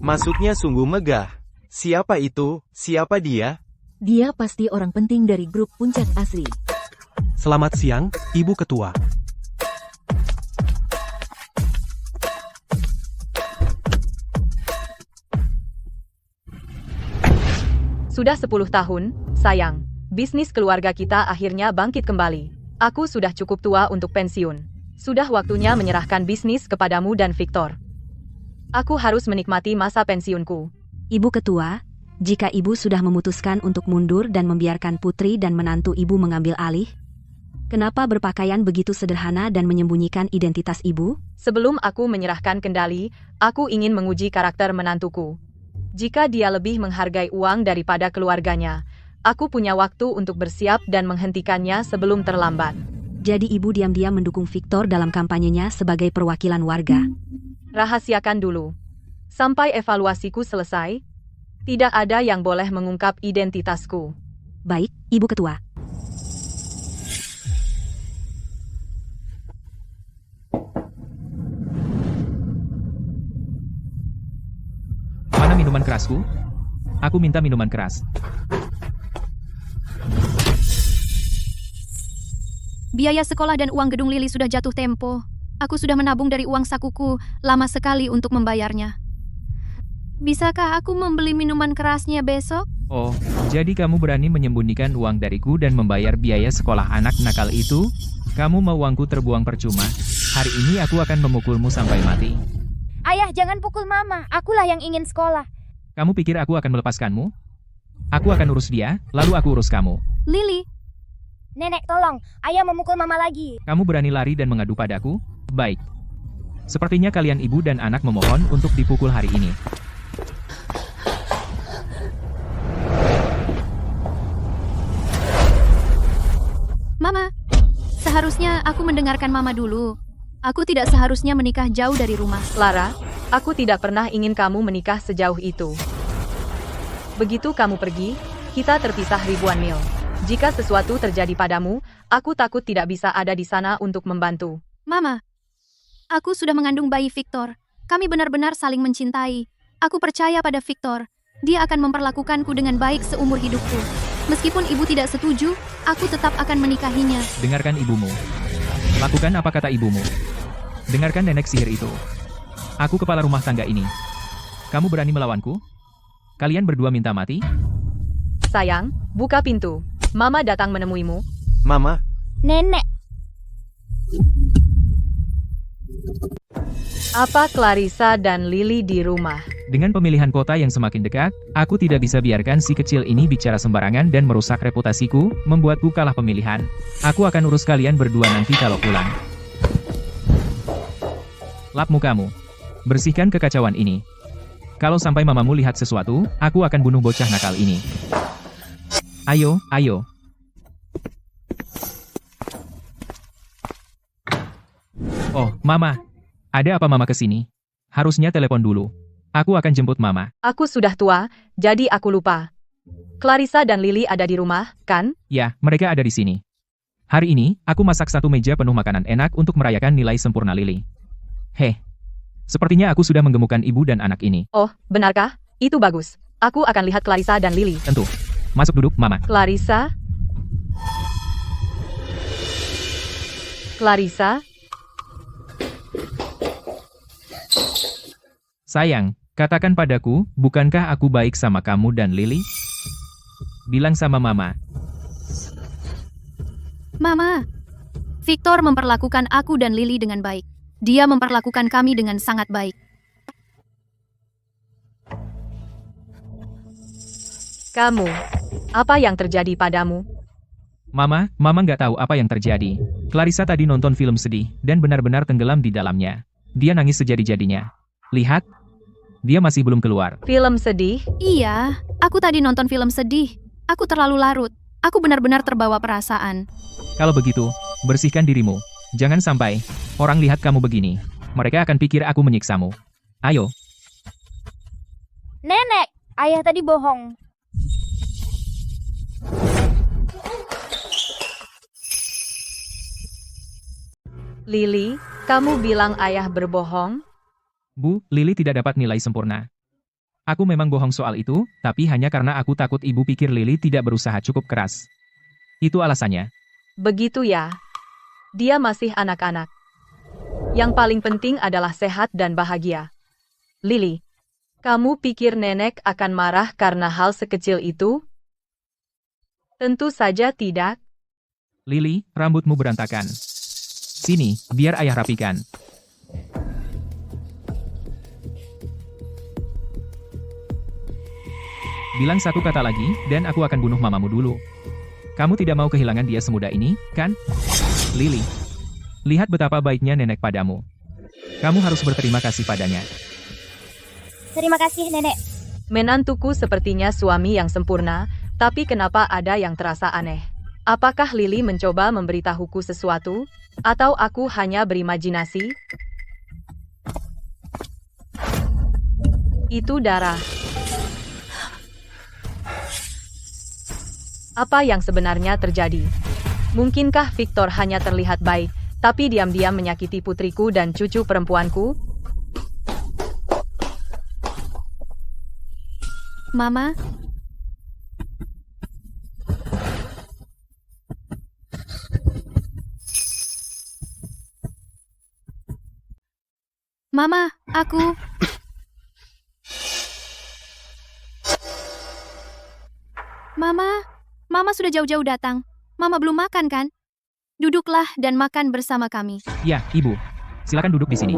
Masuknya sungguh megah. Siapa itu? Siapa dia? Dia pasti orang penting dari grup Puncak Asri. Selamat siang, Ibu Ketua. Sudah 10 tahun, sayang. Bisnis keluarga kita akhirnya bangkit kembali. Aku sudah cukup tua untuk pensiun. Sudah waktunya menyerahkan bisnis kepadamu dan Victor. Aku harus menikmati masa pensiunku. Ibu Ketua, jika Ibu sudah memutuskan untuk mundur dan membiarkan putri dan menantu Ibu mengambil alih, kenapa berpakaian begitu sederhana dan menyembunyikan identitas Ibu? Sebelum aku menyerahkan kendali, aku ingin menguji karakter menantuku. Jika dia lebih menghargai uang daripada keluarganya, aku punya waktu untuk bersiap dan menghentikannya sebelum terlambat. Jadi Ibu diam-diam mendukung Victor dalam kampanyenya sebagai perwakilan warga. Rahasiakan dulu. Sampai evaluasiku selesai, tidak ada yang boleh mengungkap identitasku. Baik, Ibu Ketua. Mana minuman kerasku? Aku minta minuman keras. Biaya sekolah dan uang gedung Lili sudah jatuh tempo. Aku sudah menabung dari uang sakuku lama sekali untuk membayarnya. Bisakah aku membeli minuman kerasnya besok? Oh, jadi kamu berani menyembunyikan uang dariku dan membayar biaya sekolah anak nakal itu? Kamu mau uangku terbuang percuma? Hari ini aku akan memukulmu sampai mati. Ayah, jangan pukul mama. Akulah yang ingin sekolah. Kamu pikir aku akan melepaskanmu? Aku akan urus dia, lalu aku urus kamu. Lili, Nenek, tolong. Ayah memukul mama lagi. Kamu berani lari dan mengadu padaku? Baik. Sepertinya kalian ibu dan anak memohon untuk dipukul hari ini. Mama. Seharusnya aku mendengarkan Mama dulu. Aku tidak seharusnya menikah jauh dari rumah. Lara, aku tidak pernah ingin kamu menikah sejauh itu. Begitu kamu pergi, kita terpisah ribuan mil. Jika sesuatu terjadi padamu, aku takut tidak bisa ada di sana untuk membantu. Mama, aku sudah mengandung bayi Victor. Kami benar-benar saling mencintai. Aku percaya pada Victor. Dia akan memperlakukanku dengan baik seumur hidupku. Meskipun ibu tidak setuju, aku tetap akan menikahinya. Dengarkan ibumu. Lakukan apa kata ibumu. Dengarkan nenek sihir itu. Aku kepala rumah tangga ini. Kamu berani melawanku? Kalian berdua minta mati? Sayang, buka pintu. Mama datang menemuimu. Mama, Nenek, Apa Clarissa dan Lily di rumah? Dengan pemilihan kota yang semakin dekat, aku tidak bisa biarkan si kecil ini bicara sembarangan dan merusak reputasiku, membuatku kalah pemilihan. Aku akan urus kalian berdua nanti kalau pulang. Lap mukamu. Bersihkan kekacauan ini. Kalau sampai mamamu lihat sesuatu, aku akan bunuh bocah nakal ini. Ayo, ayo. Oh, Mama. Ada apa Mama kesini? Harusnya telepon dulu. Aku akan jemput Mama. Aku sudah tua, jadi aku lupa. Clarissa dan Lily ada di rumah, kan? Ya, mereka ada di sini. Hari ini, aku masak satu meja penuh makanan enak untuk merayakan nilai sempurna Lily. Heh. Sepertinya aku sudah menggemukkan ibu dan anak ini. Oh, benarkah? Itu bagus. Aku akan lihat Clarissa dan Lily. Tentu. Masuk duduk, Mama. Clarissa? Clarissa? Sayang, katakan padaku, bukankah aku baik sama kamu dan Lily? Bilang sama Mama. Mama, Victor memperlakukan aku dan Lily dengan baik. Dia memperlakukan kami dengan sangat baik. Kamu, apa yang terjadi padamu? Mama nggak tahu apa yang terjadi. Clarissa tadi nonton film sedih, dan benar-benar tenggelam di dalamnya. Dia nangis sejadi-jadinya. Lihat, dia masih belum keluar. Film sedih? Iya, aku tadi nonton film sedih. Aku terlalu larut. Aku benar-benar terbawa perasaan. Kalau begitu, bersihkan dirimu. Jangan sampai orang lihat kamu begini. Mereka akan pikir aku menyiksamu. Ayo. Nenek, ayah tadi bohong. Lily, kamu bilang ayah berbohong? Bu, Lily tidak dapat nilai sempurna. Aku memang bohong soal itu, tapi hanya karena aku takut ibu pikir Lily tidak berusaha cukup keras. Itu alasannya. Begitu ya. Dia masih anak-anak. Yang paling penting adalah sehat dan bahagia. Lily, kamu pikir nenek akan marah karena hal sekecil itu? Tentu saja tidak. Lily, rambutmu berantakan. Sini, biar ayah rapikan. Bilang satu kata lagi, dan aku akan bunuh mamamu dulu. Kamu tidak mau kehilangan dia semudah ini, kan? Lily, lihat betapa baiknya nenek padamu. Kamu harus berterima kasih padanya. Terima kasih, Nenek. Menantuku sepertinya suami yang sempurna, tapi kenapa ada yang terasa aneh? Apakah Lily mencoba memberitahuku sesuatu? Atau aku hanya berimajinasi? Itu darah. Apa yang sebenarnya terjadi? Mungkinkah Victor hanya terlihat baik, tapi diam-diam menyakiti putriku dan cucu perempuanku? Mama, Mama, aku... Mama sudah jauh-jauh datang. Mama belum makan kan? Duduklah dan makan bersama kami. Ya, ibu. Silakan duduk di sini.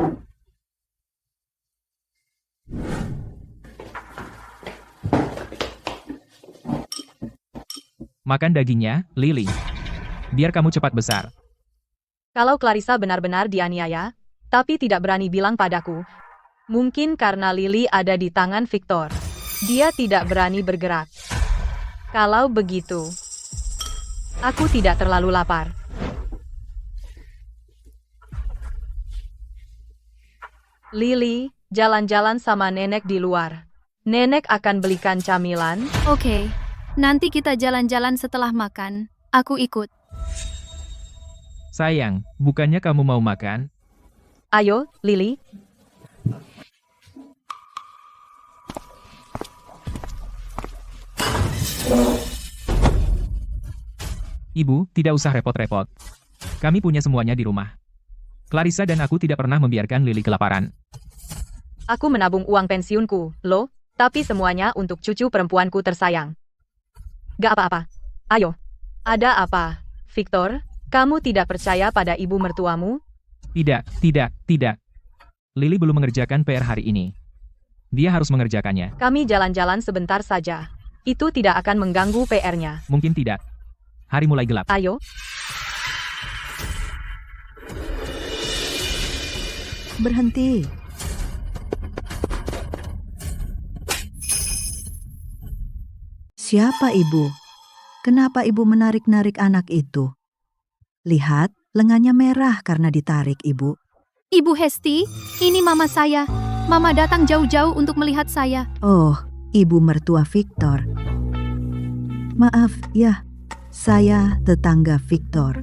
Makan dagingnya, Lily. Biar kamu cepat besar. Kalau Clarissa benar-benar dianiaya, tapi tidak berani bilang padaku. Mungkin karena Lily ada di tangan Victor. Dia tidak berani bergerak. Kalau begitu, aku tidak terlalu lapar. Lily, jalan-jalan sama nenek di luar. Nenek akan belikan camilan. Oke, nanti kita jalan-jalan setelah makan. Aku ikut. Sayang, bukannya kamu mau makan? Ayo, Lily. Ibu, tidak usah repot-repot. Kami punya semuanya di rumah. Clarissa dan aku tidak pernah membiarkan Lily kelaparan. Aku menabung uang pensiunku, loh, tapi semuanya untuk cucu perempuanku tersayang. Gak apa-apa. Ayo. Ada apa, Victor? Kamu tidak percaya pada ibu mertuamu? Tidak. Lily belum mengerjakan PR hari ini. Dia harus mengerjakannya. Kami jalan-jalan sebentar saja. Itu tidak akan mengganggu PR-nya. Mungkin tidak. Hari mulai gelap. Ayo. Berhenti. Siapa ibu? Kenapa ibu menarik-narik anak itu? Lihat, lengannya merah karena ditarik, ibu. Ibu Hesti, ini mama saya. Mama datang jauh-jauh untuk melihat saya. Oh, ibu mertua Victor. Maaf, ya. Saya tetangga Victor.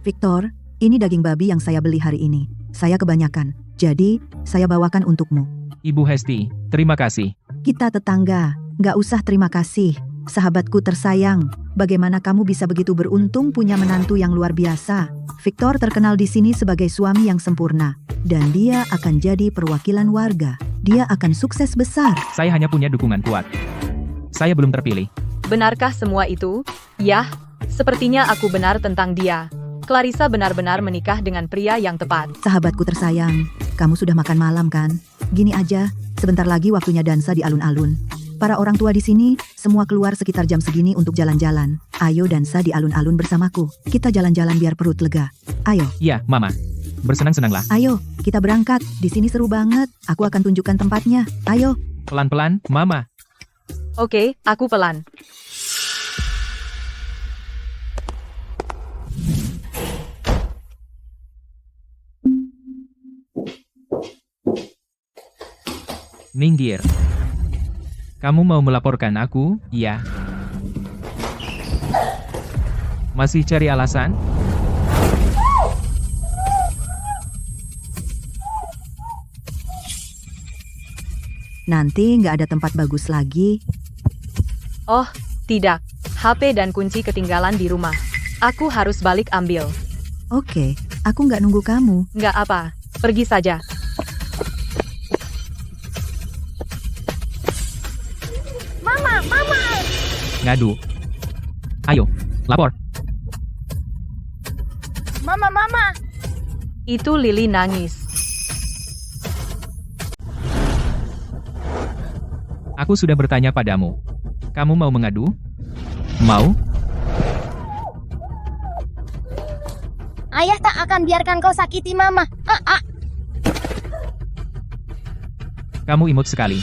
Victor, ini daging babi yang saya beli hari ini. Saya kebanyakan, jadi saya bawakan untukmu. Ibu Hesti, terima kasih. Kita tetangga, nggak usah terima kasih. Sahabatku tersayang, bagaimana kamu bisa begitu beruntung punya menantu yang luar biasa? Victor terkenal di sini sebagai suami yang sempurna, dan dia akan jadi perwakilan warga. Dia akan sukses besar. Saya hanya punya dukungan kuat. Saya belum terpilih. Benarkah semua itu? Yah, sepertinya aku benar tentang dia. Clarissa benar-benar menikah dengan pria yang tepat. Sahabatku tersayang, kamu sudah makan malam kan? Gini aja, sebentar lagi waktunya dansa di alun-alun. Para orang tua di sini, semua keluar sekitar jam segini untuk jalan-jalan. Ayo dansa di alun-alun bersamaku. Kita jalan-jalan biar perut lega. Ayo. Iya, Mama. Bersenang-senanglah. Ayo, kita berangkat. Di sini seru banget. Aku akan tunjukkan tempatnya. Ayo. Pelan-pelan, Mama. Oke, aku pelan. Minggir. Kamu mau melaporkan aku, iya? Masih cari alasan? Nanti nggak ada tempat bagus lagi. Oh, tidak. HP dan kunci ketinggalan di rumah. Aku harus balik ambil. Oke, aku nggak nunggu kamu. Nggak apa, pergi saja. Mama, mama. Ngadu. Ayo, lapor. Mama, mama. Itu Lily nangis. Aku sudah bertanya padamu. Kamu mau mengadu? Mau? Ayah tak akan biarkan kau sakiti mama. Kamu imut sekali.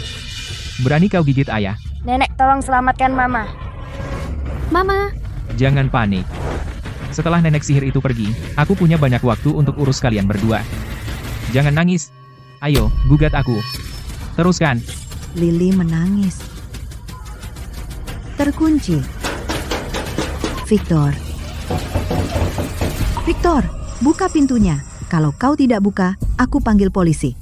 Berani kau gigit ayah? Nenek, tolong selamatkan mama. Mama, Jangan panik. Setelah nenek sihir itu pergi, aku punya banyak waktu untuk urus kalian berdua. Jangan nangis. Ayo, gugat aku. Teruskan. Lily menangis. Terkunci. Victor. Victor, buka pintunya. Kalau kau tidak buka, aku panggil polisi.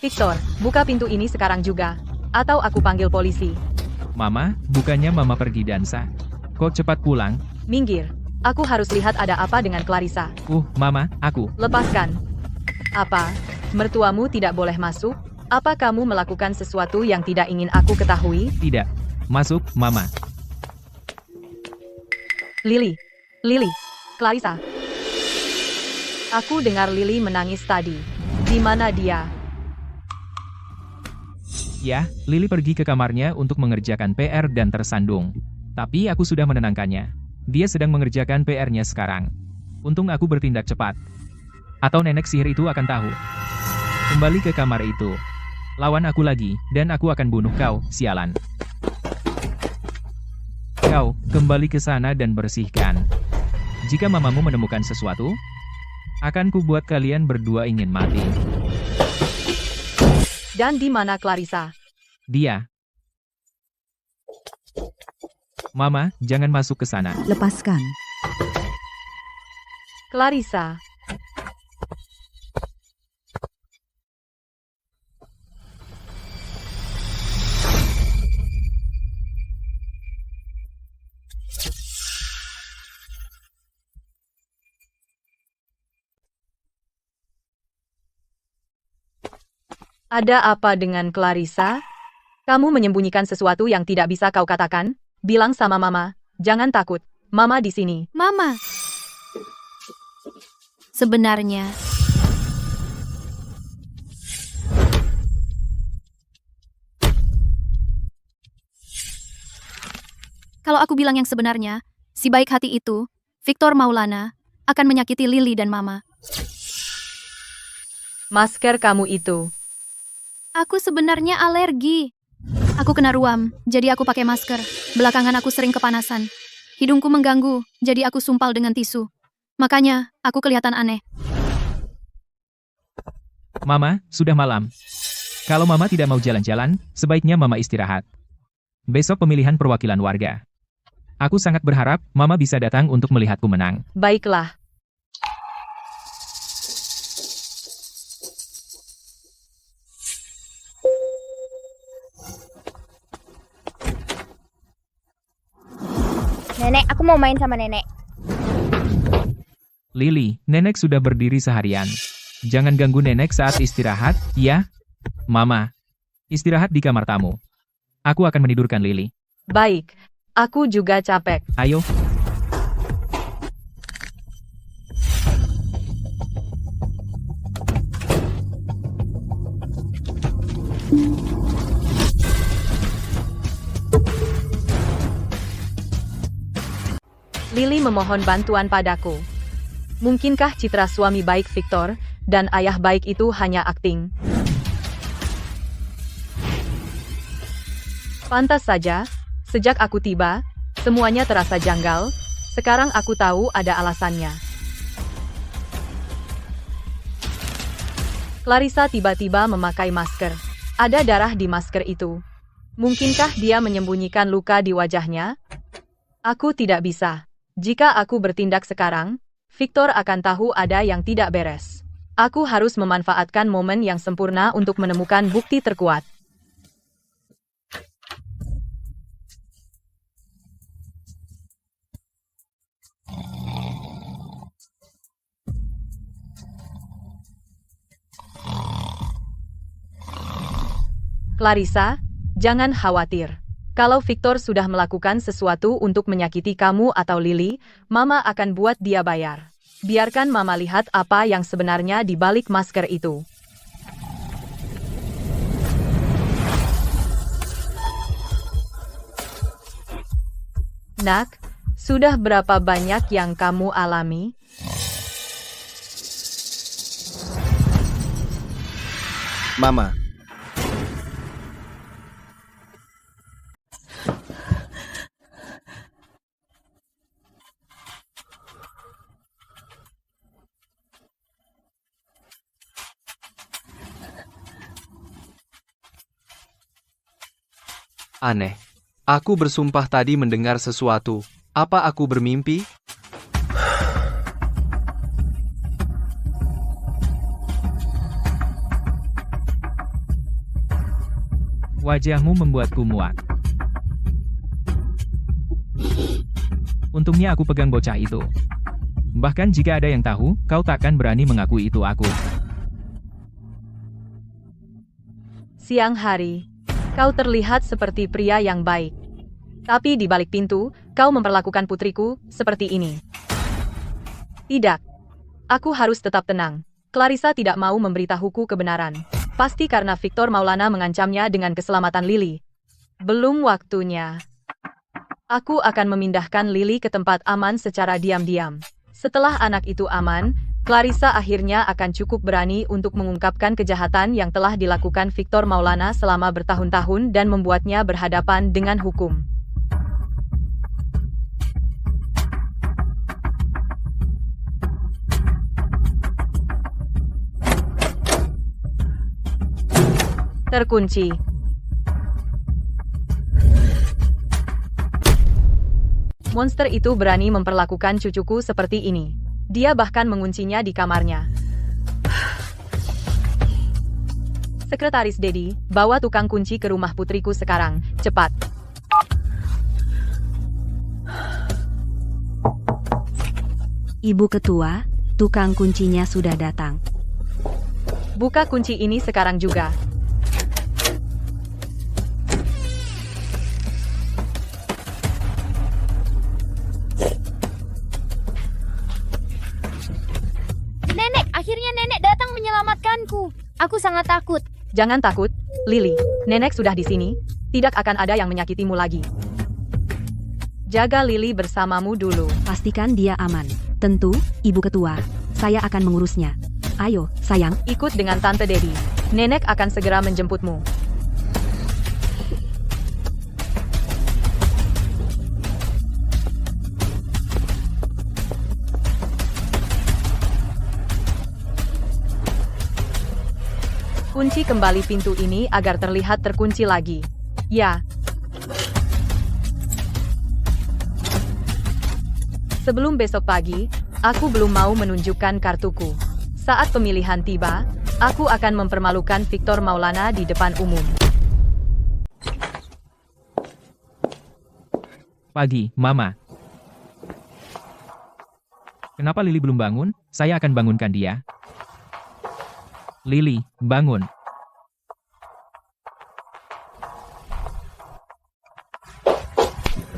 Victor, buka pintu ini sekarang juga. Atau aku panggil polisi. Mama, bukannya mama pergi dansa. Kok cepat pulang? Minggir. Aku harus lihat ada apa dengan Clarissa. Mama, aku. Lepaskan. Apa? Mertuamu tidak boleh masuk? Apa kamu melakukan sesuatu yang tidak ingin aku ketahui? Tidak. Masuk, Mama. Lily. Lily. Clarissa. Aku dengar Lily menangis tadi. Di mana dia? Ya, Lily pergi ke kamarnya untuk mengerjakan PR dan tersandung. Tapi aku sudah menenangkannya. Dia sedang mengerjakan PR-nya sekarang. Untung aku bertindak cepat. Atau nenek sihir itu akan tahu. Kembali ke kamar itu. Lawan aku lagi, dan aku akan bunuh kau, sialan. Kau, kembali ke sana dan bersihkan. Jika mamamu menemukan sesuatu, akan kubuat kalian berdua ingin mati. Dan di mana Clarissa? Dia. Mama, jangan masuk ke sana. Lepaskan. Clarissa. Ada apa dengan Clarissa? Kamu menyembunyikan sesuatu yang tidak bisa kau katakan? Bilang sama Mama, jangan takut. Mama di sini. Mama. Sebenarnya, kalau aku bilang yang sebenarnya, si baik hati itu, Victor Maulana, akan menyakiti Lily dan Mama. Masker kamu itu. Aku sebenarnya alergi. Aku kena ruam, jadi aku pakai masker. Belakangan aku sering kepanasan. Hidungku mengganggu, jadi aku sumpal dengan tisu. Makanya, aku kelihatan aneh. Mama, sudah malam. Kalau Mama tidak mau jalan-jalan, sebaiknya Mama istirahat. Besok pemilihan perwakilan warga. Aku sangat berharap Mama bisa datang untuk melihatku menang. Baiklah. Nenek, aku mau main sama nenek. Lily, nenek sudah berdiri seharian. Jangan ganggu nenek saat istirahat, ya? Mama, istirahat di kamar tamu. Aku akan menidurkan Lily. Baik. Aku juga capek. Ayo. Lily memohon bantuan padaku. Mungkinkah citra suami baik Victor dan ayah baik itu hanya akting? Pantas saja, sejak aku tiba, semuanya terasa janggal. Sekarang aku tahu ada alasannya. Clarissa tiba-tiba memakai masker. Ada darah di masker itu. Mungkinkah dia menyembunyikan luka di wajahnya? Aku tidak bisa. Jika aku bertindak sekarang, Victor akan tahu ada yang tidak beres. Aku harus memanfaatkan momen yang sempurna untuk menemukan bukti terkuat. Clarissa, jangan khawatir. Kalau Victor sudah melakukan sesuatu untuk menyakiti kamu atau Lily, Mama akan buat dia bayar. Biarkan Mama lihat apa yang sebenarnya di balik masker itu. Nak, sudah berapa banyak yang kamu alami? Mama. Aneh. Aku bersumpah tadi mendengar sesuatu. Apa aku bermimpi? Wajahmu membuatku muak. Untungnya aku pegang bocah itu. Bahkan jika ada yang tahu, kau takkan berani mengakui itu aku. Siang hari, kau terlihat seperti pria yang baik. Tapi di balik pintu, kau memperlakukan putriku seperti ini. Tidak. Aku harus tetap tenang. Clarissa tidak mau memberitahuku kebenaran. Pasti karena Victor Maulana mengancamnya dengan keselamatan Lily. Belum waktunya. Aku akan memindahkan Lily ke tempat aman secara diam-diam. Setelah anak itu aman, Clarissa akhirnya akan cukup berani untuk mengungkapkan kejahatan yang telah dilakukan Victor Maulana selama bertahun-tahun dan membuatnya berhadapan dengan hukum. Terkunci. Monster itu berani memperlakukan cucuku seperti ini. Dia bahkan menguncinya di kamarnya. Sekretaris Dedi, bawa tukang kunci ke rumah putriku sekarang, cepat. Ibu Ketua, tukang kuncinya sudah datang. Buka kunci ini sekarang juga. Nenek, akhirnya nenek datang menyelamatkanku. Aku sangat takut. Jangan takut, Lily. Nenek sudah di sini. Tidak akan ada yang menyakitimu lagi. Jaga Lily bersamamu dulu. Pastikan dia aman. Tentu, Ibu Ketua. Saya akan mengurusnya. Ayo, sayang. Ikut dengan Tante Dedi. Nenek akan segera menjemputmu. Kunci kembali pintu ini agar terlihat terkunci lagi. Ya. Sebelum besok pagi, aku belum mau menunjukkan kartuku. Saat pemilihan tiba, aku akan mempermalukan Victor Maulana di depan umum. Pagi, Mama. Kenapa Lily belum bangun? Saya akan bangunkan dia. Lily, bangun.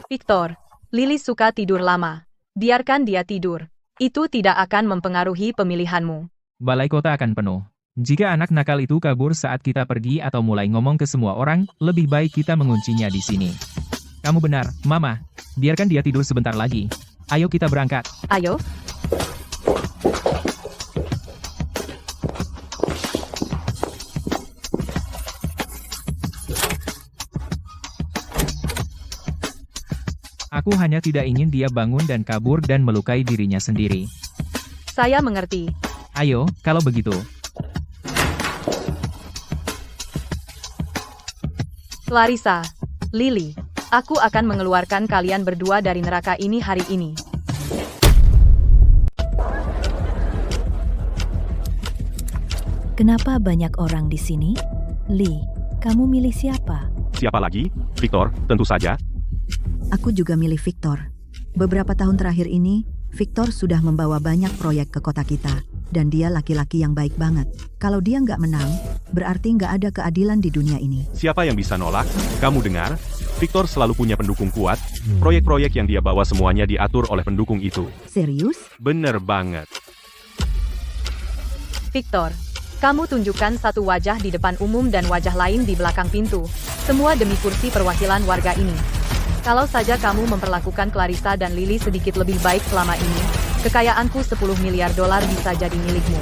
Victor, Lily suka tidur lama. Biarkan dia tidur. Itu tidak akan mempengaruhi pemilihanmu. Balai kota akan penuh. Jika anak nakal itu kabur saat kita pergi atau mulai ngomong ke semua orang, lebih baik kita menguncinya di sini. Kamu benar, Mama. Biarkan dia tidur sebentar lagi. Ayo kita berangkat. Ayo. Aku hanya tidak ingin dia bangun dan kabur dan melukai dirinya sendiri. Saya mengerti. Ayo, kalau begitu. Clarissa, Lily, Aku akan mengeluarkan kalian berdua dari neraka ini hari ini. Kenapa banyak orang di sini? Lee, kamu milih siapa? Siapa lagi? Victor, tentu saja. Aku juga milih Victor. Beberapa tahun terakhir ini, Victor sudah membawa banyak proyek ke kota kita. Dan dia laki-laki yang baik banget. Kalau dia nggak menang, berarti nggak ada keadilan di dunia ini. Siapa yang bisa nolak? Kamu dengar? Victor selalu punya pendukung kuat. Proyek-proyek yang dia bawa semuanya diatur oleh pendukung itu. Serius? Bener banget. Victor, kamu tunjukkan satu wajah di depan umum dan wajah lain di belakang pintu. Semua demi kursi perwakilan warga ini. Kalau saja kamu memperlakukan Clarissa dan Lily sedikit lebih baik selama ini, kekayaanku 10 miliar dolar bisa jadi milikmu.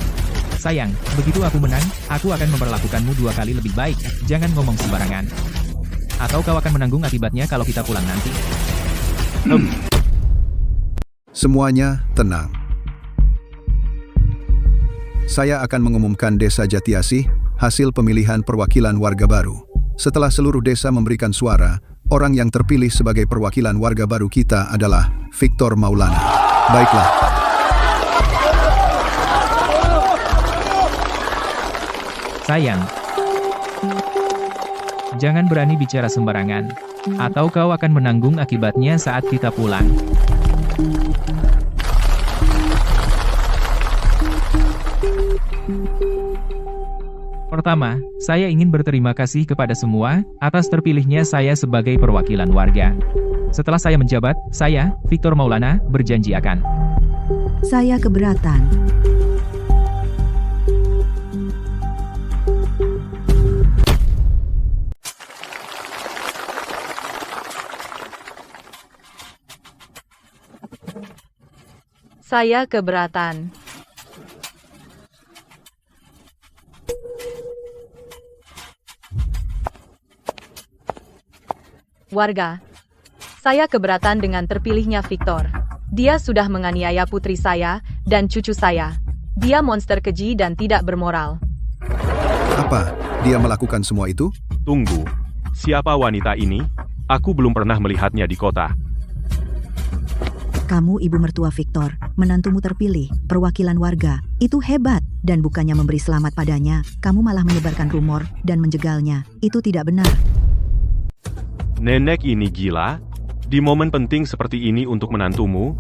Sayang, begitu aku menang, aku akan memperlakukanmu 2 kali lebih baik. Jangan ngomong sembarangan. Atau kau akan menanggung akibatnya kalau kita pulang nanti. Semuanya tenang. Saya akan mengumumkan Desa Jatiasih hasil pemilihan perwakilan warga baru. Setelah seluruh desa memberikan suara, orang yang terpilih sebagai perwakilan warga baru kita adalah Victor Maulana. Baiklah. Sayang, jangan berani bicara sembarangan, atau kau akan menanggung akibatnya saat kita pulang. Pertama, saya ingin berterima kasih kepada semua atas terpilihnya saya sebagai perwakilan warga. Setelah saya menjabat, saya, Victor Maulana, berjanji akan. Saya keberatan. Saya keberatan. Warga, saya keberatan dengan terpilihnya Victor. Dia sudah menganiaya putri saya dan cucu saya. Dia monster keji dan tidak bermoral. Apa? Dia melakukan semua itu? Tunggu. Siapa wanita ini? Aku belum pernah melihatnya di kota. Kamu ibu mertua Victor, menantumu terpilih, perwakilan warga. Itu hebat, dan bukannya memberi selamat padanya, kamu malah menyebarkan rumor dan menjegalnya. Itu tidak benar. Nenek ini gila? Di momen penting seperti ini untuk menantumu,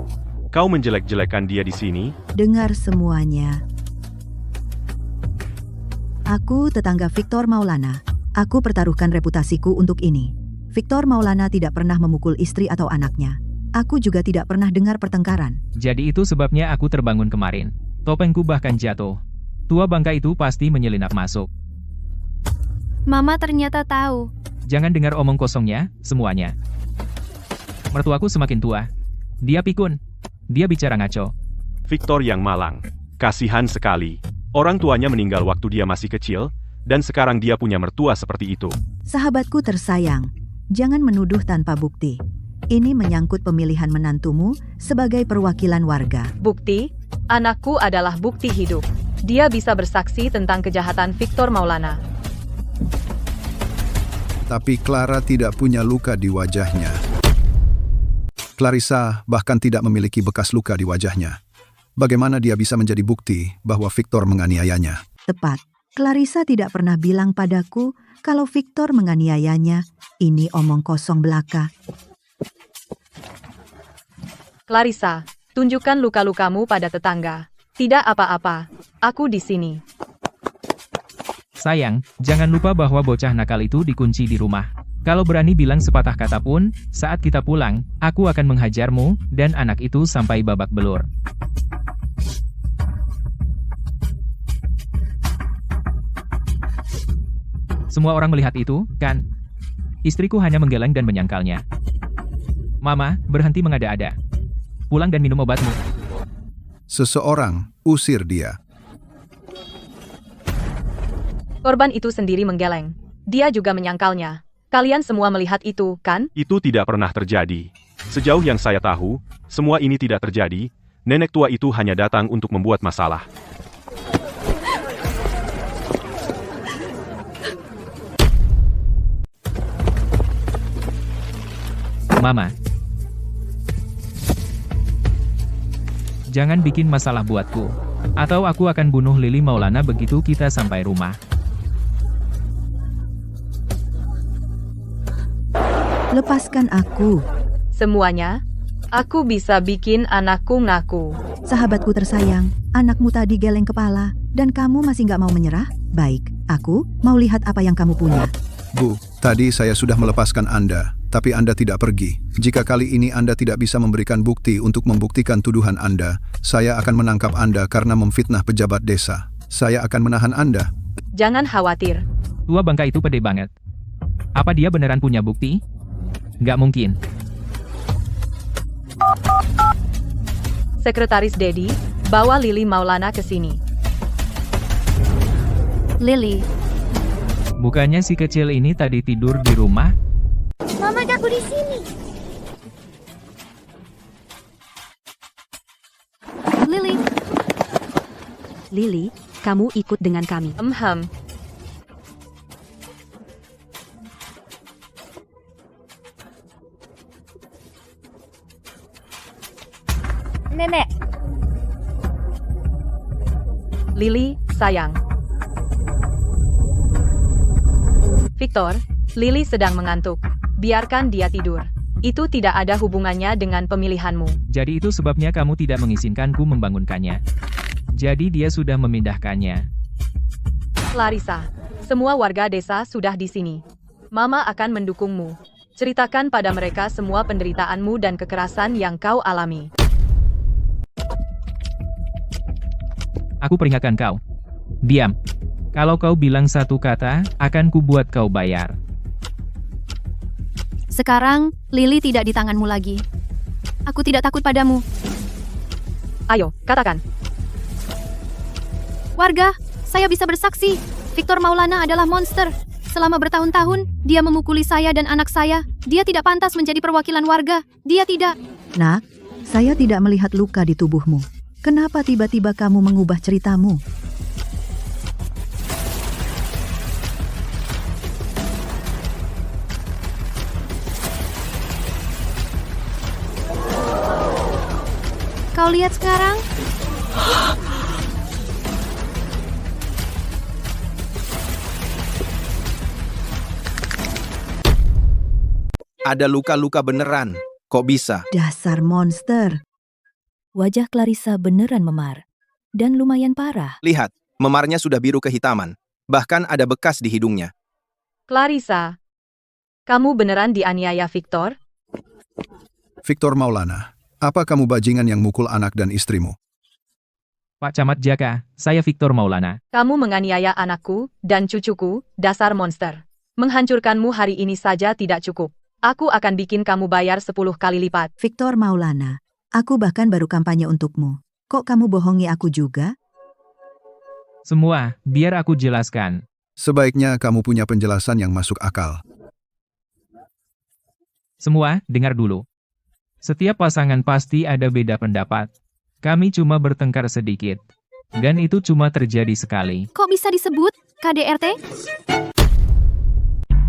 kau menjelek-jelekan dia di sini? Dengar semuanya. Aku tetangga Victor Maulana. Aku pertaruhkan reputasiku untuk ini. Victor Maulana tidak pernah memukul istri atau anaknya. Aku juga tidak pernah dengar pertengkaran. Jadi itu sebabnya aku terbangun kemarin. Topengku bahkan jatuh. Tua bangka itu pasti menyelinap masuk. Mama ternyata tahu. Jangan dengar omong kosongnya, semuanya. Mertuaku semakin tua. Dia pikun. Dia bicara ngaco. Victor yang malang. Kasihan sekali. Orang tuanya meninggal waktu dia masih kecil, dan sekarang dia punya mertua seperti itu. Sahabatku tersayang, jangan menuduh tanpa bukti. Ini menyangkut pemilihan menantumu sebagai perwakilan warga. Bukti? Anakku adalah bukti hidup. Dia bisa bersaksi tentang kejahatan Victor Maulana. Tapi Clara tidak punya luka di wajahnya. Clarissa bahkan tidak memiliki bekas luka di wajahnya. Bagaimana dia bisa menjadi bukti bahwa Victor menganiayanya? Tepat. Clarissa tidak pernah bilang padaku kalau Victor menganiayanya. Ini omong kosong belaka. Clarissa, tunjukkan luka-lukamu pada tetangga. Tidak apa-apa. Aku di sini. Sayang, jangan lupa bahwa bocah nakal itu dikunci di rumah. Kalau berani bilang sepatah kata pun, saat kita pulang, aku akan menghajarmu dan anak itu sampai babak belur. Semua orang melihat itu, kan? Istriku hanya menggeleng dan menyangkalnya. Mama, berhenti mengada-ada. Pulang dan minum obatmu. Seseorang usir dia. Korban itu sendiri menggeleng. Dia juga menyangkalnya. Kalian semua melihat itu, kan? Itu tidak pernah terjadi. Sejauh yang saya tahu, semua ini tidak terjadi. Nenek tua itu hanya datang untuk membuat masalah. Mama. Jangan bikin masalah buatku. Atau aku akan bunuh Lily Maulana begitu kita sampai rumah. Lepaskan aku. Semuanya, aku bisa bikin anakku ngaku. Sahabatku tersayang, anakmu tadi geleng kepala, dan kamu masih nggak mau menyerah? Baik, aku mau lihat apa yang kamu punya. Bu, tadi saya sudah melepaskan Anda, tapi Anda tidak pergi. Jika kali ini Anda tidak bisa memberikan bukti untuk membuktikan tuduhan Anda, saya akan menangkap Anda karena memfitnah pejabat desa. Saya akan menahan Anda. Jangan khawatir. Tua bangka itu pede banget. Apa dia beneran punya bukti? Nggak mungkin. Sekretaris Dedi, bawa Lily Maulana ke sini. Lily, Bukannya si kecil ini tadi tidur di rumah? Mama, aku di sini. Lily, Lily, kamu ikut dengan kami. Nenek, Lily, sayang. Victor, Lily sedang mengantuk. Biarkan dia tidur. Itu tidak ada hubungannya dengan pemilihanmu. Jadi itu sebabnya kamu tidak mengizinkanku membangunkannya. Jadi dia sudah memindahkannya. Clarissa, semua warga desa sudah di sini. Mama akan mendukungmu. Ceritakan pada mereka semua penderitaanmu dan kekerasan yang kau alami. Aku peringatkan kau. Diam. Kalau kau bilang satu kata, akan kubuat kau bayar. sekarang Lily tidak di tanganmu lagi. Aku tidak takut padamu. Ayo, katakan. Warga, saya bisa bersaksi. Victor Maulana adalah monster. Selama bertahun-tahun, dia memukuli saya dan anak saya. Dia tidak pantas menjadi perwakilan warga. Dia tidak. Nak, saya tidak melihat luka di tubuhmu. Kenapa tiba-tiba kamu mengubah ceritamu? Kau lihat sekarang? Ada luka-luka beneran. Kok bisa? Dasar monster. Wajah Clarissa beneran memar. Dan lumayan parah. Lihat, memarnya sudah biru kehitaman. Bahkan ada bekas di hidungnya. Clarissa, kamu beneran dianiaya Victor? Victor Maulana, apa kamu bajingan yang mukul anak dan istrimu? Pak Camat Jaka, saya Victor Maulana. Kamu menganiaya anakku dan cucuku, dasar monster. Menghancurkanmu hari ini saja tidak cukup. Aku akan bikin kamu bayar 10 kali lipat. Victor Maulana, aku bahkan baru kampanye untukmu. Kok kamu bohongi aku juga? Semua, biar aku jelaskan. Sebaiknya kamu punya penjelasan yang masuk akal. Semua, dengar dulu. Setiap pasangan pasti ada beda pendapat. Kami cuma bertengkar sedikit. Dan itu cuma terjadi sekali. Kok bisa disebut KDRT?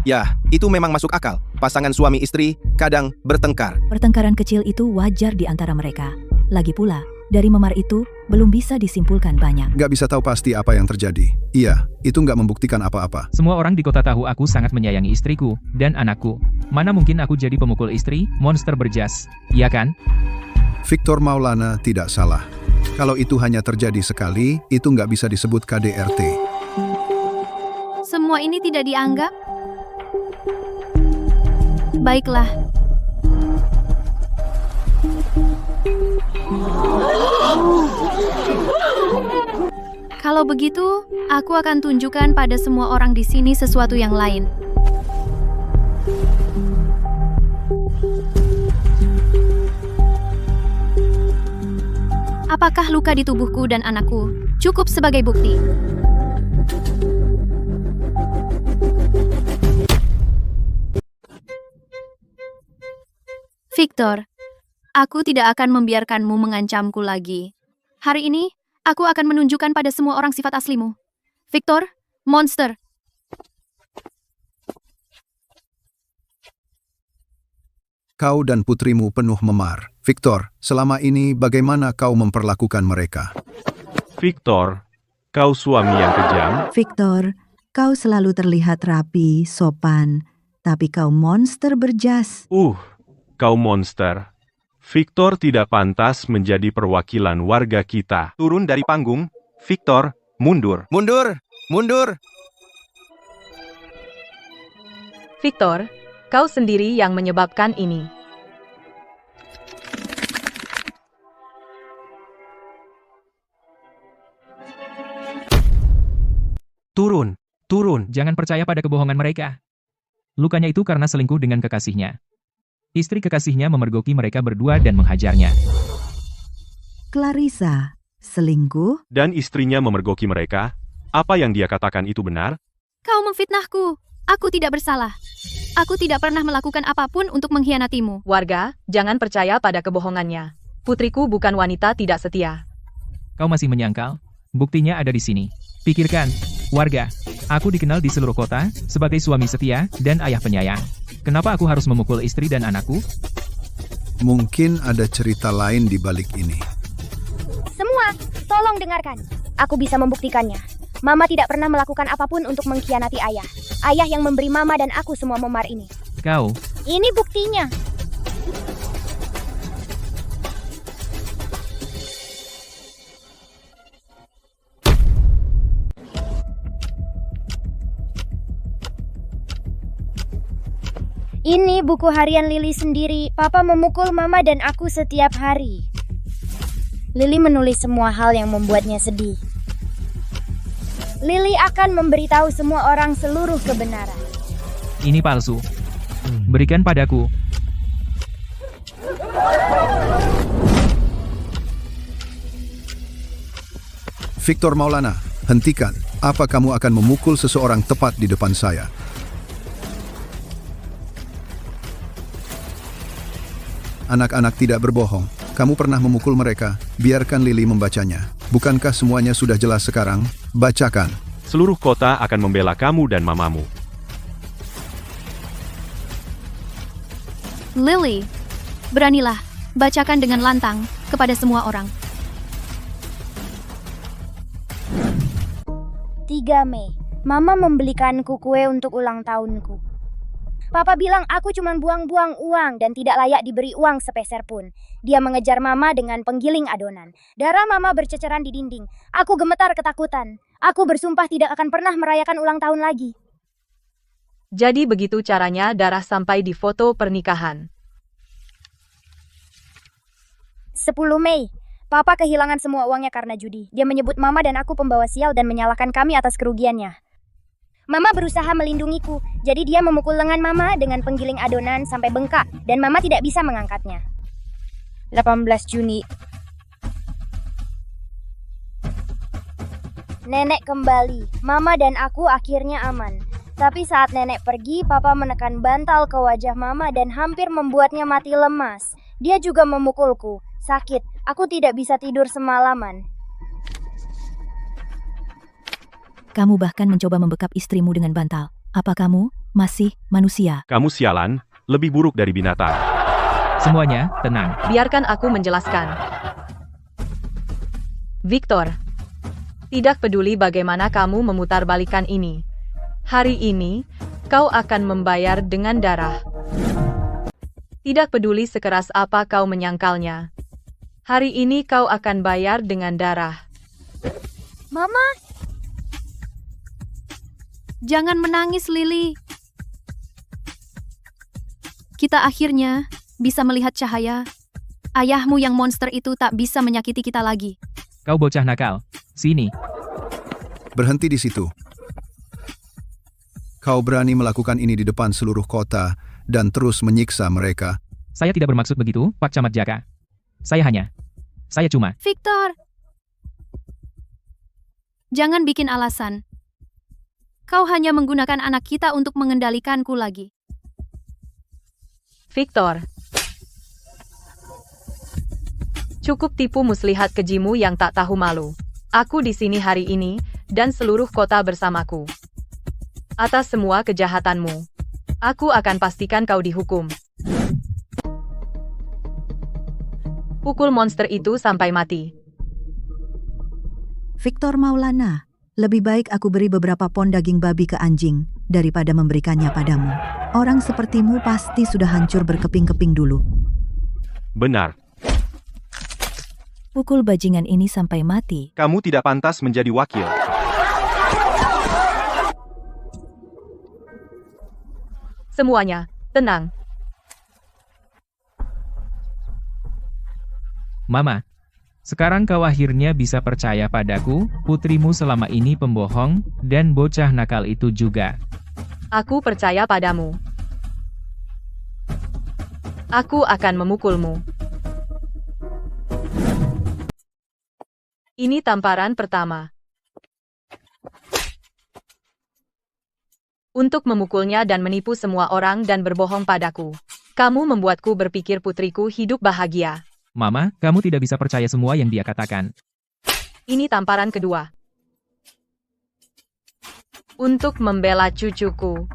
Ya, itu memang masuk akal. Pasangan suami istri kadang bertengkar. Pertengkaran kecil itu wajar di antara mereka. Lagi pula, dari memar itu, belum bisa disimpulkan banyak. Nggak bisa tahu pasti apa yang terjadi. Iya, itu nggak membuktikan apa-apa. Semua orang di kota tahu aku sangat menyayangi istriku dan anakku. Mana mungkin aku jadi pemukul istri, monster berjas, iya kan? Victor Maulana tidak salah. Kalau itu hanya terjadi sekali, itu nggak bisa disebut KDRT. Semua ini tidak dianggap? Baiklah. Kalau begitu, aku akan tunjukkan pada semua orang di sini sesuatu yang lain. Apakah luka di tubuhku dan anakku cukup sebagai bukti? Victor, aku tidak akan membiarkanmu mengancamku lagi. Hari ini, aku akan menunjukkan pada semua orang sifat aslimu. Victor, monster. Kau dan putrimu penuh memar. Victor, selama ini bagaimana kau memperlakukan mereka? Victor, kau suami yang kejam. Victor, kau selalu terlihat rapi, sopan, tapi kau monster berjas. Kau monster. Victor tidak pantas menjadi perwakilan warga kita. Turun dari panggung. Victor, mundur. Mundur! Mundur! Victor, kau sendiri yang menyebabkan ini. Turun, turun. Jangan percaya pada kebohongan mereka. Lukanya itu karena selingkuh dengan kekasihnya. Istri kekasihnya memergoki mereka berdua dan menghajarnya. Clarissa, selingkuh? Dan istrinya memergoki mereka. Apa yang dia katakan itu benar? Kau memfitnahku. Aku tidak bersalah. Aku tidak pernah melakukan apapun untuk mengkhianatimu. Warga, jangan percaya pada kebohongannya. Putriku bukan wanita tidak setia. Kau masih menyangkal? Buktinya ada di sini. Pikirkan, warga. Aku dikenal di seluruh kota sebagai suami setia dan ayah penyayang. Kenapa aku harus memukul istri dan anakku? Mungkin ada cerita lain di balik ini. Semua, tolong dengarkan. Aku bisa membuktikannya. Mama tidak pernah melakukan apapun untuk mengkhianati ayah. Ayah yang memberi Mama dan aku semua memar ini. Kau. Ini buktinya. Ini buku harian Lily sendiri. Papa memukul Mama dan aku setiap hari. Lily menulis semua hal yang membuatnya sedih. Lily akan memberitahu semua orang seluruh kebenaran. Ini palsu. Berikan padaku. Victor Maulana, hentikan. Apa kamu akan memukul seseorang tepat di depan saya? Anak-anak tidak berbohong. Kamu pernah memukul mereka. Biarkan Lily membacanya. Bukankah semuanya sudah jelas sekarang? Bacakan. Seluruh kota akan membela kamu dan mamamu. Lily, beranilah, bacakan dengan lantang kepada semua orang. 3 Mei, Mama membelikanku kue untuk ulang tahunku. Papa bilang aku cuma buang-buang uang dan tidak layak diberi uang sepeser pun. Dia mengejar Mama dengan penggiling adonan. Darah Mama berceceran di dinding. Aku gemetar ketakutan. Aku bersumpah tidak akan pernah merayakan ulang tahun lagi. Jadi begitu caranya darah sampai di foto pernikahan. 10 Mei, Papa kehilangan semua uangnya karena judi. Dia menyebut Mama dan aku pembawa sial dan menyalahkan kami atas kerugiannya. Mama berusaha melindungiku, jadi dia memukul lengan Mama dengan penggiling adonan sampai bengkak dan Mama tidak bisa mengangkatnya. 18 Juni. Nenek kembali. Mama dan aku akhirnya aman. Tapi saat nenek pergi, Papa menekan bantal ke wajah Mama dan hampir membuatnya mati lemas. Dia juga memukulku. Sakit. Aku tidak bisa tidur semalaman. Kamu bahkan mencoba membekap istrimu dengan bantal. Apa kamu masih manusia? Kamu sialan, lebih buruk dari binatang. Semuanya, tenang. Biarkan aku menjelaskan. Victor, tidak peduli bagaimana kamu memutarbalikkan ini. Hari ini, kau akan membayar dengan darah. Tidak peduli sekeras apa kau menyangkalnya. Hari ini kau akan bayar dengan darah. Mama! Jangan menangis, Lily. Kita akhirnya bisa melihat cahaya. Ayahmu yang monster itu tak bisa menyakiti kita lagi. Kau bocah nakal. Sini. Berhenti di situ. Kau berani melakukan ini di depan seluruh kota dan terus menyiksa mereka. Saya tidak bermaksud begitu, Pak Camat Jaka. Saya cuma... Victor! Jangan bikin alasan. Kau hanya menggunakan anak kita untuk mengendalikanku lagi. Victor, cukup tipu muslihat kejimu yang tak tahu malu. Aku di sini hari ini, dan seluruh kota bersamaku. Atas semua kejahatanmu, aku akan pastikan kau dihukum. Pukul monster itu sampai mati. Victor Maulana, lebih baik aku beri beberapa pon daging babi ke anjing daripada memberikannya padamu. Orang sepertimu pasti sudah hancur berkeping-keping dulu. Benar. Pukul bajingan ini sampai mati. Kamu tidak pantas menjadi wakil. Semuanya, tenang. Mama, sekarang kau akhirnya bisa percaya padaku, putrimu selama ini pembohong, dan bocah nakal itu juga. Aku percaya padamu. Aku akan memukulmu. Ini tamparan pertama. Untuk memukulnya dan menipu semua orang dan berbohong padaku. Kamu membuatku berpikir putriku hidup bahagia. Mama, kamu tidak bisa percaya semua yang dia katakan. Ini tamparan kedua. Untuk membela cucuku.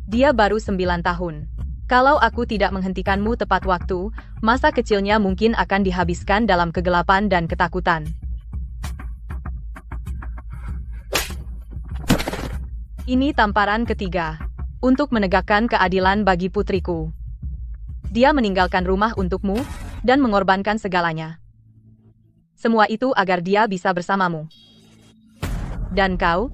Dia baru 9 tahun. Kalau aku tidak menghentikanmu tepat waktu, masa kecilnya mungkin akan dihabiskan dalam kegelapan dan ketakutan. Ini tamparan ketiga. Untuk menegakkan keadilan bagi putriku. Dia meninggalkan rumah untukmu, dan mengorbankan segalanya. Semua itu agar dia bisa bersamamu. Dan kau?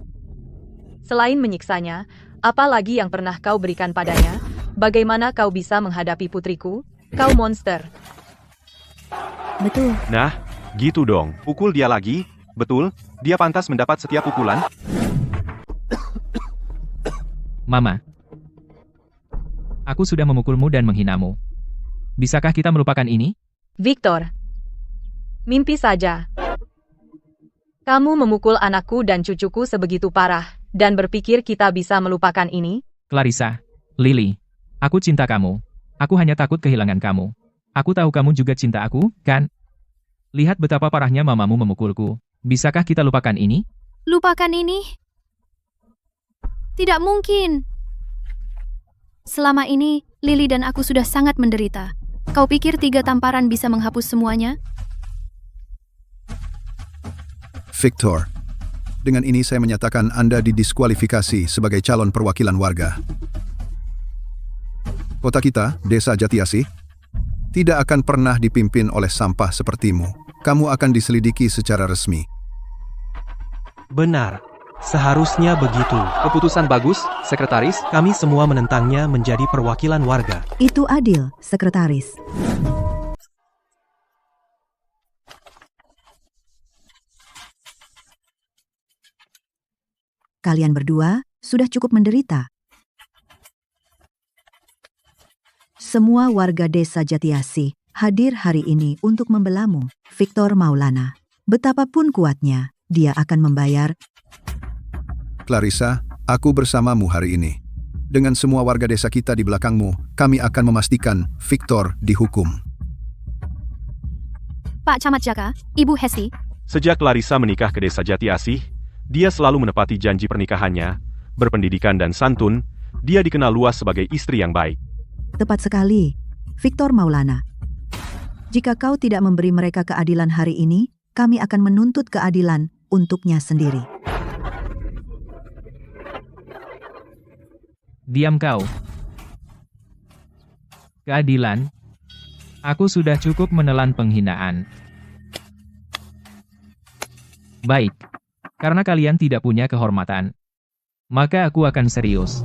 Selain menyiksanya, apa lagi yang pernah kau berikan padanya? Bagaimana kau bisa menghadapi putriku? Kau monster. Betul. Nah, gitu dong. Pukul dia lagi. Betul, dia pantas mendapat setiap pukulan. Mama, aku sudah memukulmu dan menghinamu. Bisakah kita melupakan ini? Victor. Mimpi saja. Kamu memukul anakku dan cucuku sebegitu parah, dan berpikir kita bisa melupakan ini? Clarissa, Lily, aku cinta kamu. Aku hanya takut kehilangan kamu. Aku tahu kamu juga cinta aku, kan? Lihat betapa parahnya mamamu memukulku. Bisakah kita lupakan ini? Lupakan ini? Tidak mungkin. Selama ini, Lily dan aku sudah sangat menderita. Kau pikir 3 tamparan bisa menghapus semuanya? Victor, dengan ini saya menyatakan Anda didiskualifikasi sebagai calon perwakilan warga. Kota kita, Desa Jatiasih, tidak akan pernah dipimpin oleh sampah sepertimu. Kamu akan diselidiki secara resmi. Benar. Seharusnya begitu. Keputusan bagus, Sekretaris. Kami semua menentangnya menjadi perwakilan warga. Itu adil, Sekretaris. Kalian berdua sudah cukup menderita. Semua warga Desa Jatiasih hadir hari ini untuk membelamu, Victor Maulana. Betapapun kuatnya, dia akan membayar. Clarissa, aku bersamamu hari ini. Dengan semua warga desa kita di belakangmu, kami akan memastikan Victor dihukum. Pak Camat Jaka, Ibu Hesti. Sejak Clarissa menikah ke Desa Jatiasih, dia selalu menepati janji pernikahannya, berpendidikan dan santun, dia dikenal luas sebagai istri yang baik. Tepat sekali, Victor Maulana. Jika kau tidak memberi mereka keadilan hari ini, kami akan menuntut keadilan untuknya sendiri. Diam kau. Keadilan? Aku sudah cukup menelan penghinaan. Baik. Karena kalian tidak punya kehormatan, maka aku akan serius.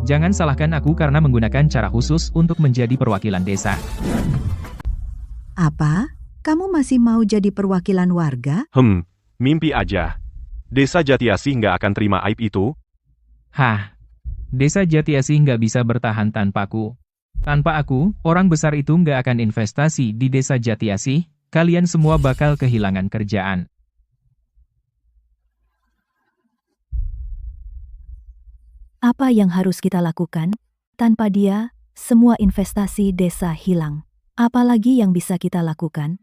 Jangan salahkan aku karena menggunakan cara khusus untuk menjadi perwakilan desa. Apa? Kamu masih mau jadi perwakilan warga? Mimpi aja. Desa Jatiasih nggak akan terima aib itu. Hah? Desa Jatiasih nggak bisa bertahan tanpaku. Tanpa aku, orang besar itu nggak akan investasi di Desa Jatiasih. Kalian semua bakal kehilangan kerjaan. Apa yang harus kita lakukan? Tanpa dia, semua investasi desa hilang. Apalagi yang bisa kita lakukan?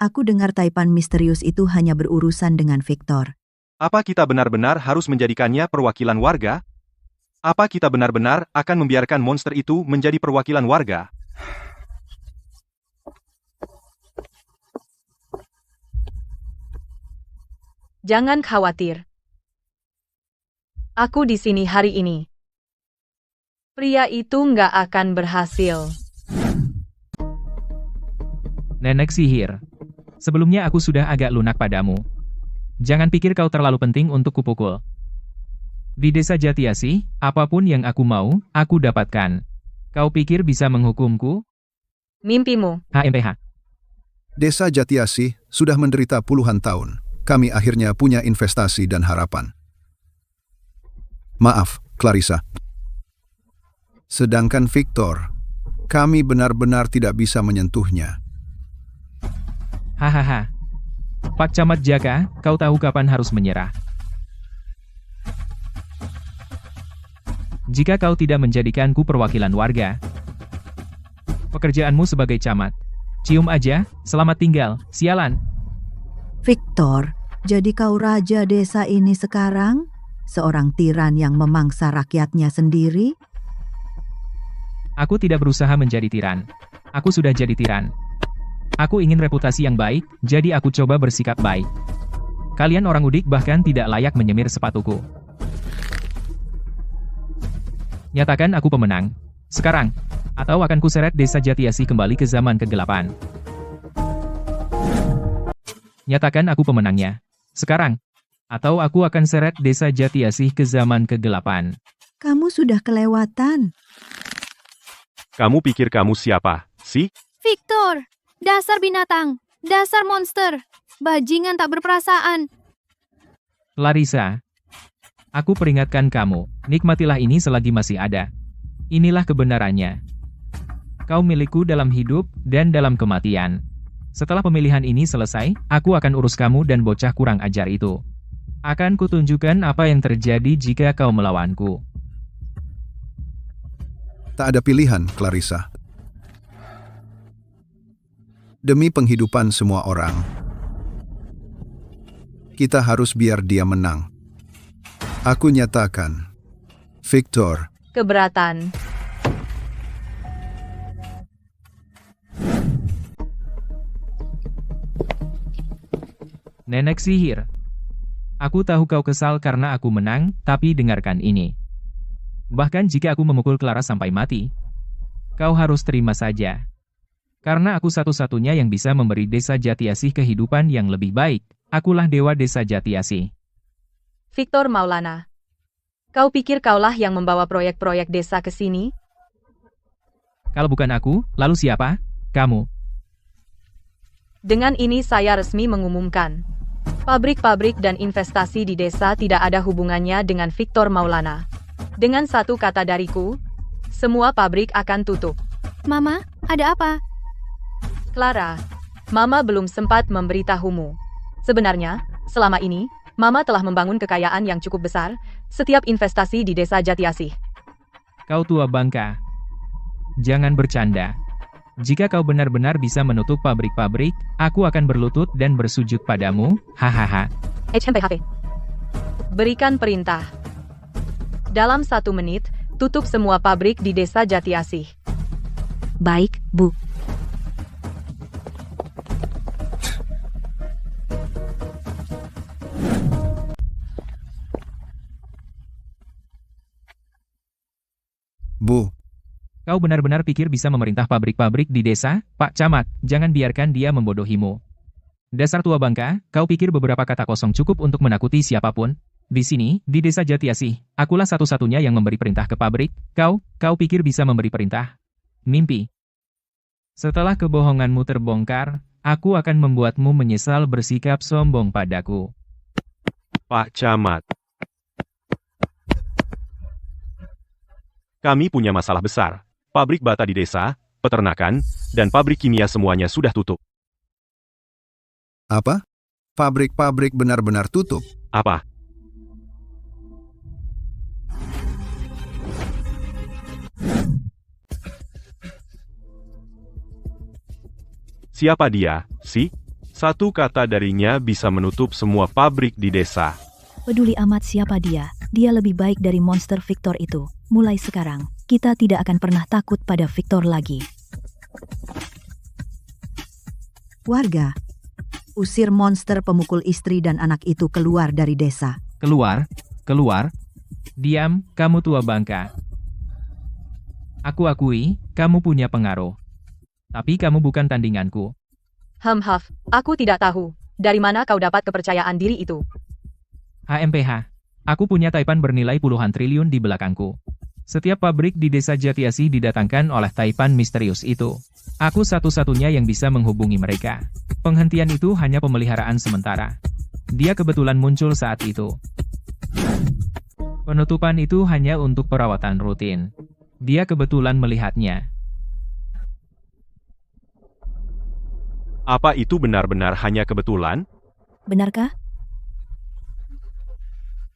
Aku dengar Taipan misterius itu hanya berurusan dengan Victor. Apa kita benar-benar harus menjadikannya perwakilan warga? Apa kita benar-benar akan membiarkan monster itu menjadi perwakilan warga? Jangan khawatir. Aku di sini hari ini. Pria itu nggak akan berhasil. Nenek sihir. Sebelumnya aku sudah agak lunak padamu. Jangan pikir kau terlalu penting untuk kupukul. Di desa Jatiasih, apapun yang aku mau, aku dapatkan. Kau pikir bisa menghukumku? Mimpimu. HMPH. Desa Jatiasih sudah menderita puluhan tahun. Kami akhirnya punya investasi dan harapan. Maaf, Clarissa. Sedangkan Victor, kami benar-benar tidak bisa menyentuhnya. Hahaha. Pak Camat Jaka, kau tahu kapan harus menyerah. Jika kau tidak menjadikanku perwakilan warga, pekerjaanmu sebagai camat. Cium aja, selamat tinggal, sialan. Victor, jadi kau raja desa ini sekarang? Seorang tiran yang memangsa rakyatnya sendiri? Aku tidak berusaha menjadi tiran. Aku sudah jadi tiran. Aku ingin reputasi yang baik, jadi aku coba bersikap baik. Kalian orang udik bahkan tidak layak menyemir sepatuku. Nyatakan aku pemenang. Sekarang. Atau akan kuseret desa Jatiasih kembali ke zaman kegelapan. Nyatakan aku pemenangnya. Sekarang. Atau aku akan seret desa Jatiasih ke zaman kegelapan. Kamu sudah kelewatan. Kamu pikir kamu siapa, sih? Victor, dasar binatang, dasar monster, bajingan tak berperasaan. Clarissa. Aku peringatkan kamu, nikmatilah ini selagi masih ada. Inilah kebenarannya. Kau milikku dalam hidup dan dalam kematian. Setelah pemilihan ini selesai, aku akan urus kamu dan bocah kurang ajar itu. Akan kutunjukkan apa yang terjadi jika kau melawanku. Tak ada pilihan, Clarissa. Demi penghidupan semua orang, kita harus biar dia menang. Aku nyatakan, Victor. Keberatan. Nenek sihir. Aku tahu kau kesal karena aku menang, tapi dengarkan ini. Bahkan jika aku memukul Clara sampai mati, kau harus terima saja. Karena aku satu-satunya yang bisa memberi desa Jatiasih kehidupan yang lebih baik. Akulah dewa desa Jatiasih. Victor Maulana. Kau pikir kaulah yang membawa proyek-proyek desa ke sini? Kalau bukan aku, lalu siapa? Kamu. Dengan ini saya resmi mengumumkan. Pabrik-pabrik dan investasi di desa tidak ada hubungannya dengan Victor Maulana. Dengan satu kata dariku, semua pabrik akan tutup. Mama, ada apa? Clara, Mama belum sempat memberitahumu. Sebenarnya, selama ini, Mama telah membangun kekayaan yang cukup besar, setiap investasi di desa Jatiasih. Kau tua bangka. Jangan bercanda. Jika kau benar-benar bisa menutup pabrik-pabrik, aku akan berlutut dan bersujud padamu, hahaha. HMPHP. Berikan perintah. Dalam 1 menit, tutup semua pabrik di desa Jatiasih. Baik, Bu. Bu. Kau benar-benar pikir bisa memerintah pabrik-pabrik di desa, Pak Camat? Jangan biarkan dia membodohimu. Dasar tua bangka, kau pikir beberapa kata kosong cukup untuk menakuti siapapun? Di sini, di desa Jatiasih, akulah satu-satunya yang memberi perintah ke pabrik. Kau pikir bisa memberi perintah? Mimpi. Setelah kebohonganmu terbongkar, aku akan membuatmu menyesal bersikap sombong padaku. Pak Camat. Kami punya masalah besar. Pabrik bata di desa, peternakan, dan pabrik kimia semuanya sudah tutup. Apa? Pabrik-pabrik benar-benar tutup? Apa? Siapa dia, sih? Satu kata darinya bisa menutup semua pabrik di desa. Peduli amat siapa dia, dia lebih baik dari monster Victor itu. Mulai sekarang, kita tidak akan pernah takut pada Victor lagi. Warga, Usir monster pemukul istri dan anak itu keluar dari desa. Keluar, keluar. Diam, kamu tua bangka. Aku akui, kamu punya pengaruh. Tapi kamu bukan tandinganku. Aku tidak tahu. Dari mana kau dapat kepercayaan diri itu? HMPH. Aku punya Taipan bernilai puluhan triliun di belakangku. Setiap pabrik di desa Jatiasih didatangkan oleh Taipan misterius itu. Aku satu-satunya yang bisa menghubungi mereka. Penghentian itu hanya pemeliharaan sementara. Dia kebetulan muncul saat itu. Penutupan itu hanya untuk perawatan rutin. Dia kebetulan melihatnya. Apa itu benar-benar hanya kebetulan? Benarkah?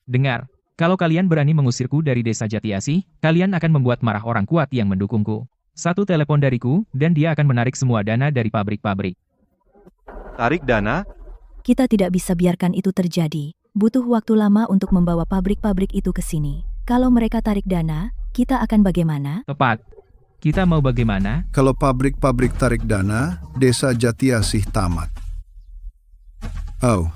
Dengar, kalau kalian berani mengusirku dari desa Jatiasih, kalian akan membuat marah orang kuat yang mendukungku. Satu telepon dariku, dan dia akan menarik semua dana dari pabrik-pabrik. Tarik dana? Kita tidak bisa biarkan itu terjadi. Butuh waktu lama untuk membawa pabrik-pabrik itu ke sini. Kalau mereka tarik dana, kita akan bagaimana? Tepat. Kita mau bagaimana? Kalau pabrik-pabrik tarik dana, desa Jatiasih tamat. Oh,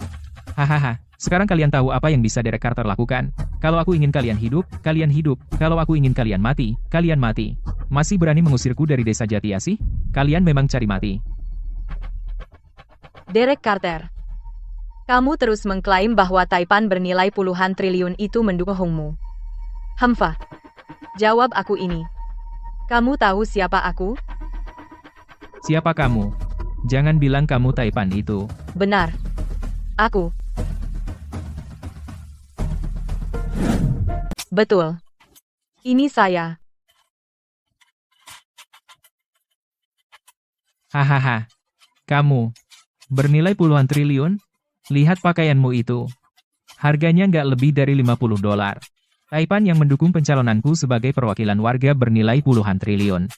Hahaha, sekarang kalian tahu apa yang bisa Derek Carter lakukan. Kalau aku ingin kalian hidup, kalian hidup. Kalau aku ingin kalian mati, kalian mati. Masih berani mengusirku dari desa Jatiasih? Kalian memang cari mati. Derek Carter. Kamu terus mengklaim bahwa Taipan bernilai puluhan triliun itu mendukungmu. Jawab aku ini. Kamu tahu siapa aku? Siapa kamu? Jangan bilang kamu Taipan itu. Benar. Aku. Betul. Ini saya. Hahaha. Kamu. Bernilai puluhan triliun? Lihat pakaianmu itu. Harganya nggak lebih dari $50. Taipan yang mendukung pencalonanku sebagai perwakilan warga bernilai puluhan triliun.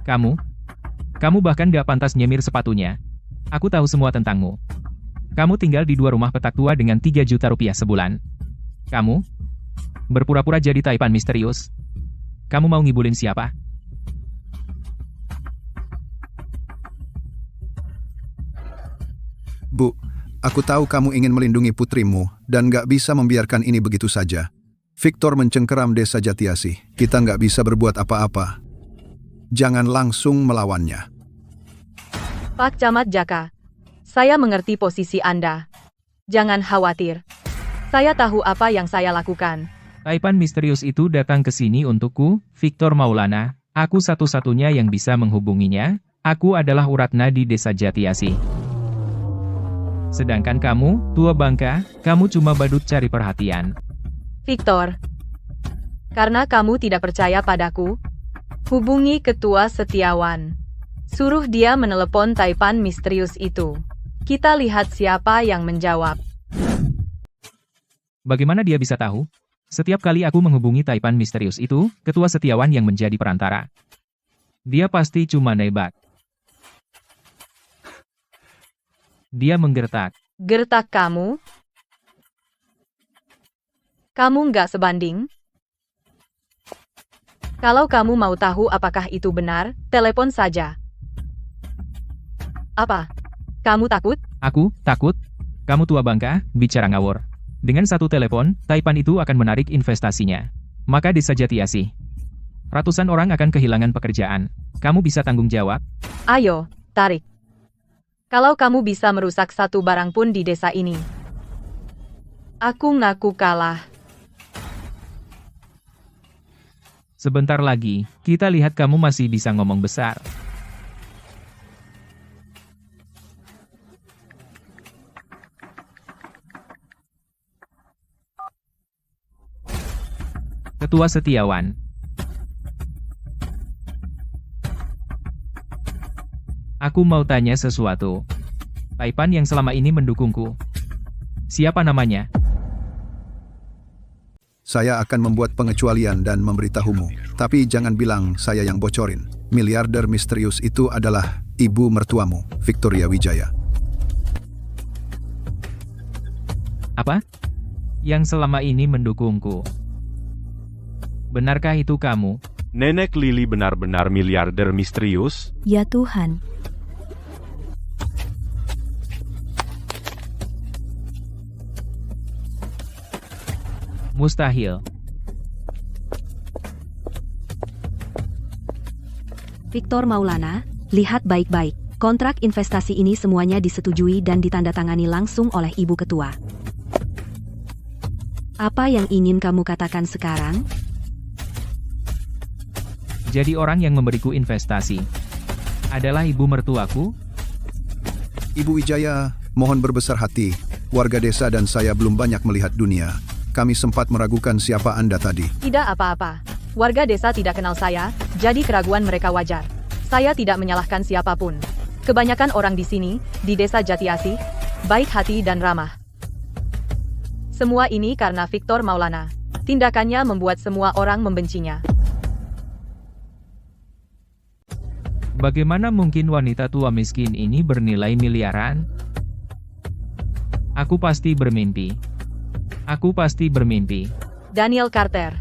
Kamu bahkan nggak pantas nyemir sepatunya. Aku tahu semua tentangmu. Kamu tinggal di 2 rumah petak tua dengan 3 juta rupiah sebulan. Kamu berpura-pura jadi Taipan misterius. Kamu mau ngibulin siapa? Bu, aku tahu kamu ingin melindungi putrimu dan nggak bisa membiarkan ini begitu saja. Victor mencengkeram desa Jatiasih. Kita nggak bisa berbuat apa-apa. Jangan langsung melawannya. Pak Camat Jaka. Saya mengerti posisi Anda. Jangan khawatir. Saya tahu apa yang saya lakukan. Taipan misterius itu datang ke sini untukku, Victor Maulana. Aku satu-satunya yang bisa menghubunginya. Aku adalah Uratna di desa Jatiasih. Sedangkan kamu, tua bangka, kamu cuma badut cari perhatian. Victor. Karena kamu tidak percaya padaku, hubungi Ketua Setiawan. Suruh dia menelepon Taipan misterius itu. Kita lihat siapa yang menjawab. Bagaimana dia bisa tahu? Setiap kali aku menghubungi Taipan misterius itu, Ketua Setiawan yang menjadi perantara. Dia pasti cuma nebak. Dia menggertak. Gertak kamu? Kamu nggak sebanding? Kalau kamu mau tahu apakah itu benar, telepon saja. Apa? Kamu takut? Aku takut? Kamu tua bangka, bicara ngawur. Dengan satu telepon, Taipan itu akan menarik investasinya. Maka desa Jatiasih. Ratusan orang akan kehilangan pekerjaan. Kamu bisa tanggung jawab? Ayo, tarik. Kalau kamu bisa merusak satu barang pun di desa ini, aku ngaku kalah. Sebentar lagi, kita lihat kamu masih bisa ngomong besar. Ketua Setiawan. Aku mau tanya sesuatu. Taipan yang selama ini mendukungku. Siapa namanya? Saya akan membuat pengecualian dan memberitahumu. Tapi jangan bilang saya yang bocorin. Miliarder misterius itu adalah ibu mertuamu, Victoria Wijaya. Apa? Yang selama ini mendukungku. Benarkah itu kamu? Nenek Lili benar-benar miliarder misterius? Ya Tuhan. Mustahil. Victor Maulana, lihat baik-baik. Kontrak investasi ini semuanya disetujui dan ditandatangani langsung oleh Ibu Ketua. Apa yang ingin kamu katakan sekarang? Jadi orang yang memberiku investasi adalah ibu mertuaku? Ibu Wijaya, mohon berbesar hati. Warga desa dan saya belum banyak melihat dunia. Kami sempat meragukan siapa Anda tadi. Tidak apa-apa. Warga desa tidak kenal saya, jadi keraguan mereka wajar. Saya tidak menyalahkan siapapun. Kebanyakan orang di sini, di desa Jati Asih, baik hati dan ramah. Semua ini karena Victor Maulana. Tindakannya membuat semua orang membencinya. Bagaimana mungkin wanita tua miskin ini bernilai miliaran? Aku pasti bermimpi. Aku pasti bermimpi. Daniel Carter.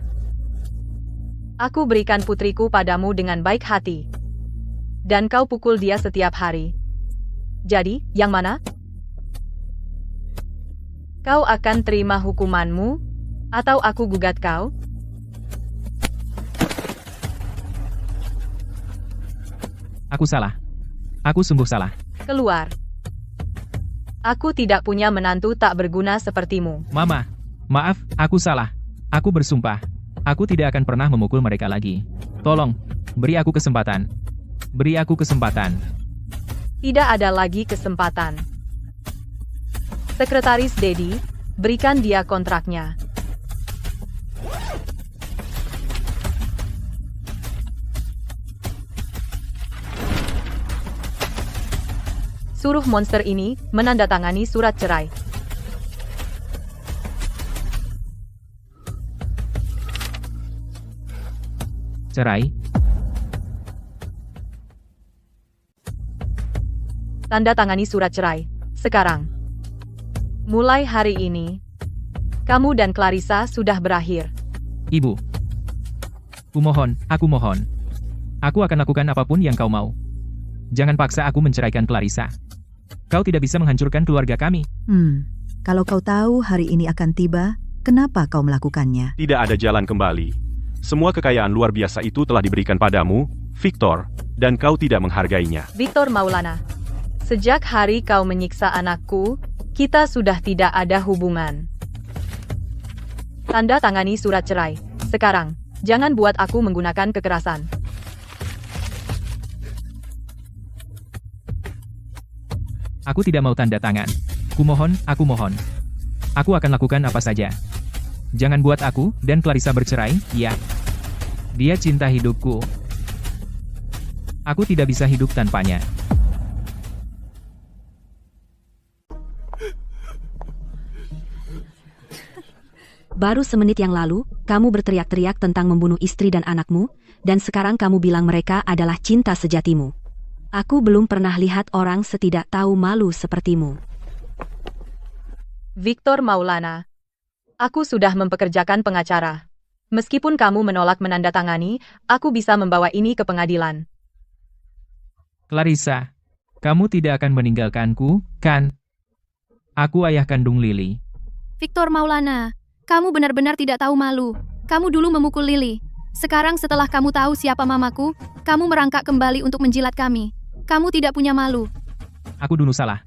Aku berikan putriku padamu dengan baik hati. Dan kau pukul dia setiap hari. Jadi, yang mana? Kau akan terima hukumanmu? Atau aku gugat kau? Aku salah. Aku sungguh salah. Keluar. Aku tidak punya menantu tak berguna sepertimu. Mama, maaf, aku salah. Aku bersumpah. Aku tidak akan pernah memukul mereka lagi. Tolong, beri aku kesempatan. Beri aku kesempatan. Tidak ada lagi kesempatan. Sekretaris Dedi, berikan dia kontraknya. Suruh monster ini menandatangani surat cerai. Cerai? Tanda tangani surat cerai. Sekarang. Mulai hari ini, kamu dan Clarissa sudah berakhir. Ibu. Aku mohon. Aku akan lakukan apapun yang kau mau. Jangan paksa aku menceraikan Clarissa. Kau tidak bisa menghancurkan keluarga kami. Kalau kau tahu hari ini akan tiba, kenapa kau melakukannya? Tidak ada jalan kembali. Semua kekayaan luar biasa itu telah diberikan padamu, Victor, dan kau tidak menghargainya. Victor Maulana, sejak hari kau menyiksa anakku, kita sudah tidak ada hubungan. Tanda tangani surat cerai. Sekarang, jangan buat aku menggunakan kekerasan. Aku tidak mau tanda tangan. Aku mohon. Aku akan lakukan apa saja. Jangan buat aku dan Clarissa bercerai, ya. Dia cinta hidupku. Aku tidak bisa hidup tanpanya. Baru semenit yang lalu, kamu berteriak-teriak tentang membunuh istri dan anakmu, dan sekarang kamu bilang mereka adalah cinta sejatimu. Aku belum pernah lihat orang setidak tahu malu sepertimu. Victor Maulana, aku sudah mempekerjakan pengacara. Meskipun kamu menolak menandatangani, aku bisa membawa ini ke pengadilan. Clarissa, kamu tidak akan meninggalkanku, kan? Aku ayah kandung Lily. Victor Maulana, kamu benar-benar tidak tahu malu. Kamu dulu memukul Lily. Sekarang setelah kamu tahu siapa mamaku, kamu merangkak kembali untuk menjilat kami. Kamu tidak punya malu. Aku dulu salah.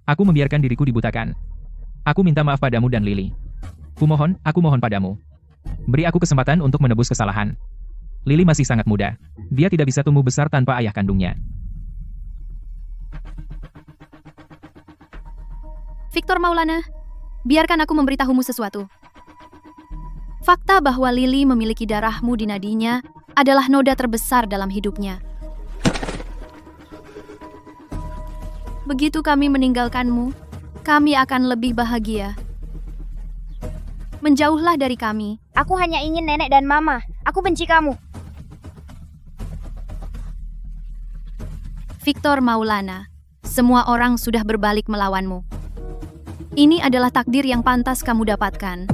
Aku membiarkan diriku dibutakan. Aku minta maaf padamu dan Lily. Aku mohon padamu. Beri aku kesempatan untuk menebus kesalahan. Lily masih sangat muda. Dia tidak bisa tumbuh besar tanpa ayah kandungnya. Victor Maulana, biarkan aku memberitahumu sesuatu. Fakta bahwa Lily memiliki darahmu di nadinya adalah noda terbesar dalam hidupnya. Begitu kami meninggalkanmu, kami akan lebih bahagia. Menjauhlah dari kami. Aku hanya ingin nenek dan mama. Aku benci kamu. Victor Maulana, semua orang sudah berbalik melawanmu. Ini adalah takdir yang pantas kamu dapatkan.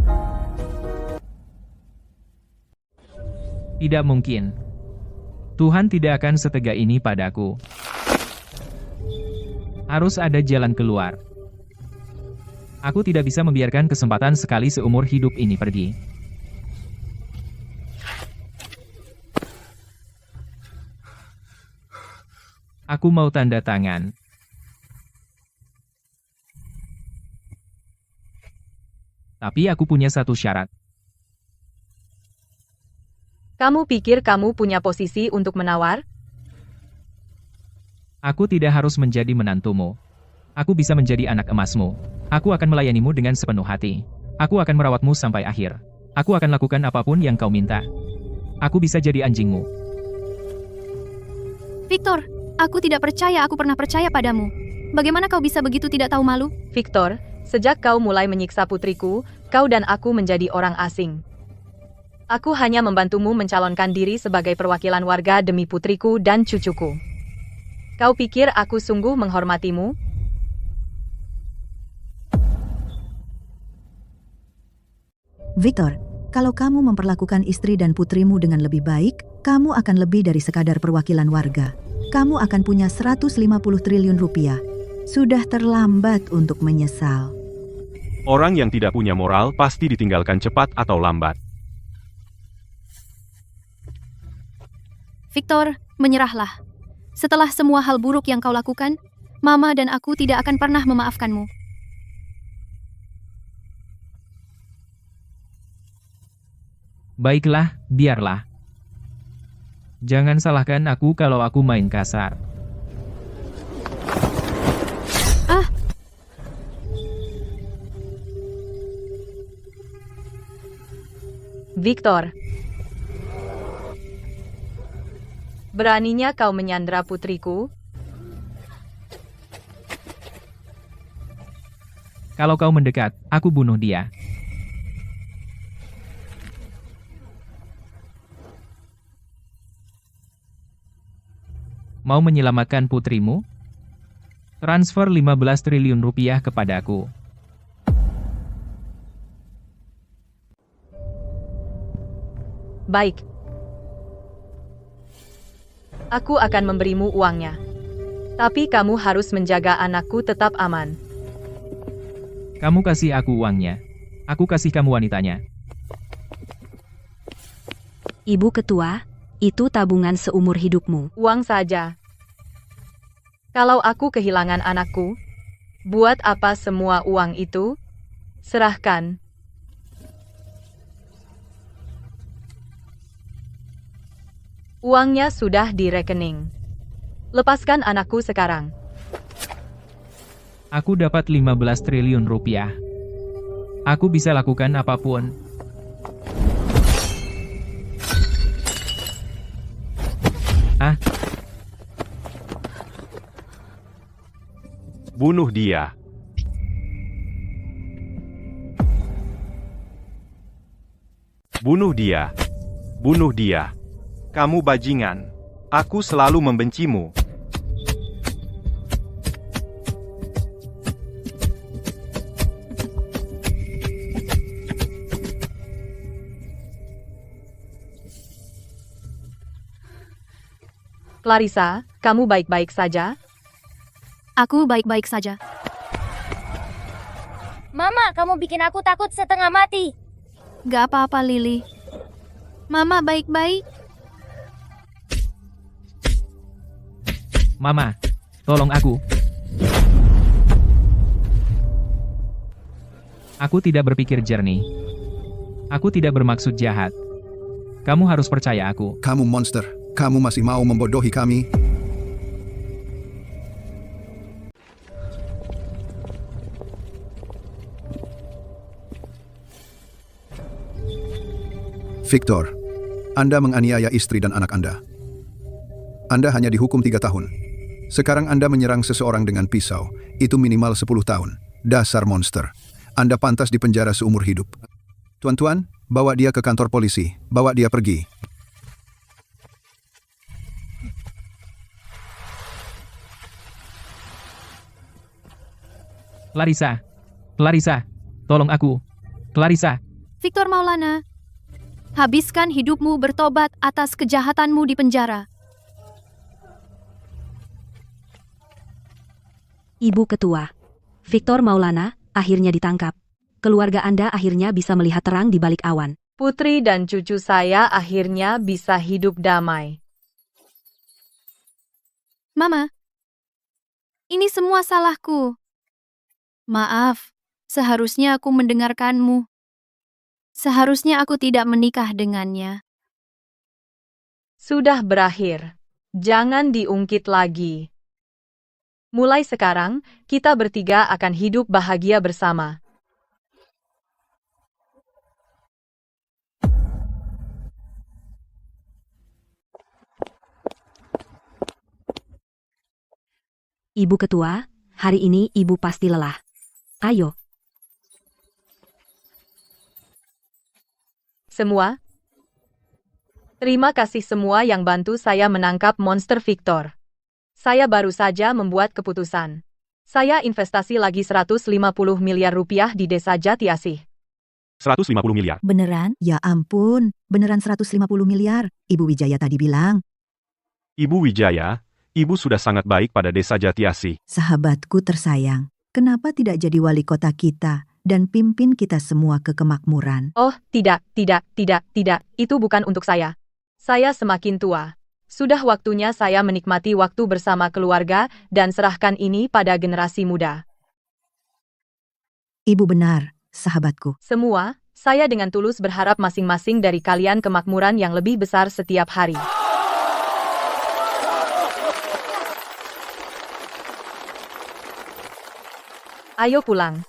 Tidak mungkin. Tuhan tidak akan setega ini padaku. Harus ada jalan keluar. Aku tidak bisa membiarkan kesempatan sekali seumur hidup ini pergi. Aku mau tanda tangan. Tapi aku punya satu syarat. Kamu pikir kamu punya posisi untuk menawar? Aku tidak harus menjadi menantumu. Aku bisa menjadi anak emasmu. Aku akan melayanimu dengan sepenuh hati. Aku akan merawatmu sampai akhir. Aku akan lakukan apapun yang kau minta. Aku bisa jadi anjingmu. Victor, aku tidak percaya aku pernah percaya padamu. Bagaimana kau bisa begitu tidak tahu malu? Victor, sejak kau mulai menyiksa putriku, kau dan aku menjadi orang asing. Aku hanya membantumu mencalonkan diri sebagai perwakilan warga demi putriku dan cucuku. Kau pikir aku sungguh menghormatimu? Victor, kalau kamu memperlakukan istri dan putrimu dengan lebih baik, kamu akan lebih dari sekadar perwakilan warga. Kamu akan punya 150 triliun rupiah. Sudah terlambat untuk menyesal. Orang yang tidak punya moral pasti ditinggalkan cepat atau lambat. Victor, menyerahlah. Setelah semua hal buruk yang kau lakukan, Mama dan aku tidak akan pernah memaafkanmu. Baiklah, biarlah. Jangan salahkan aku kalau aku main kasar. Victor. Beraninya kau menyandra putriku? Kalau kau mendekat, aku bunuh dia. Mau menyelamatkan putrimu? Transfer 15 triliun rupiah kepadaku. Baik. Aku akan memberimu uangnya. Tapi kamu harus menjaga anakku tetap aman. Kamu kasih aku uangnya. Aku kasih kamu wanitanya. Ibu Ketua, itu tabungan seumur hidupmu. Uang saja. Kalau aku kehilangan anakku, buat apa semua uang itu? Serahkan. Uangnya sudah di rekening. Lepaskan anakku sekarang. Aku dapat 15 triliun rupiah. Aku bisa lakukan apapun. Bunuh dia. Bunuh dia. Bunuh dia. Kamu bajingan. Aku selalu membencimu. Clarissa, kamu baik-baik saja? Aku baik-baik saja. Mama, kamu bikin aku takut setengah mati. Gak apa-apa, Lily. Mama baik-baik. Mama, tolong aku. Aku tidak berpikir jernih. Aku tidak bermaksud jahat. Kamu harus percaya aku. Kamu monster. Kamu masih mau membodohi kami? Victor, Anda menganiaya istri dan anak Anda. Anda hanya dihukum 3 tahun. Sekarang Anda menyerang seseorang dengan pisau. Itu minimal 10 tahun. Dasar monster. Anda pantas dipenjara seumur hidup. Tuan-tuan, bawa dia ke kantor polisi. Bawa dia pergi. Clarissa. Clarissa, tolong aku. Clarissa. Victor Maulana, habiskan hidupmu bertobat atas kejahatanmu di penjara. Ibu Ketua. Victor Maulana, akhirnya ditangkap. Keluarga Anda akhirnya bisa melihat terang di balik awan. Putri dan cucu saya akhirnya bisa hidup damai. Mama, ini semua salahku. Maaf, seharusnya aku mendengarkanmu. Seharusnya aku tidak menikah dengannya. Sudah berakhir. Jangan diungkit lagi. Mulai sekarang, kita bertiga akan hidup bahagia bersama. Ibu Ketua, hari ini Ibu pasti lelah. Ayo. Semua. Terima kasih semua yang bantu saya menangkap monster Victor. Saya baru saja membuat keputusan. Saya investasi lagi 150 miliar rupiah di desa Jati Asih. 150 miliar. Beneran? Ya ampun, beneran 150 miliar. Ibu Wijaya tadi bilang. Ibu Wijaya, Ibu sudah sangat baik pada desa Jati Asih. Sahabatku tersayang, kenapa tidak jadi wali kota kita dan pimpin kita semua ke kemakmuran? Oh, tidak. Itu bukan untuk saya. Saya semakin tua. Sudah waktunya saya menikmati waktu bersama keluarga dan serahkan ini pada generasi muda. Ibu benar, sahabatku. Semua, saya dengan tulus berharap masing-masing dari kalian kemakmuran yang lebih besar setiap hari. Ayo pulang.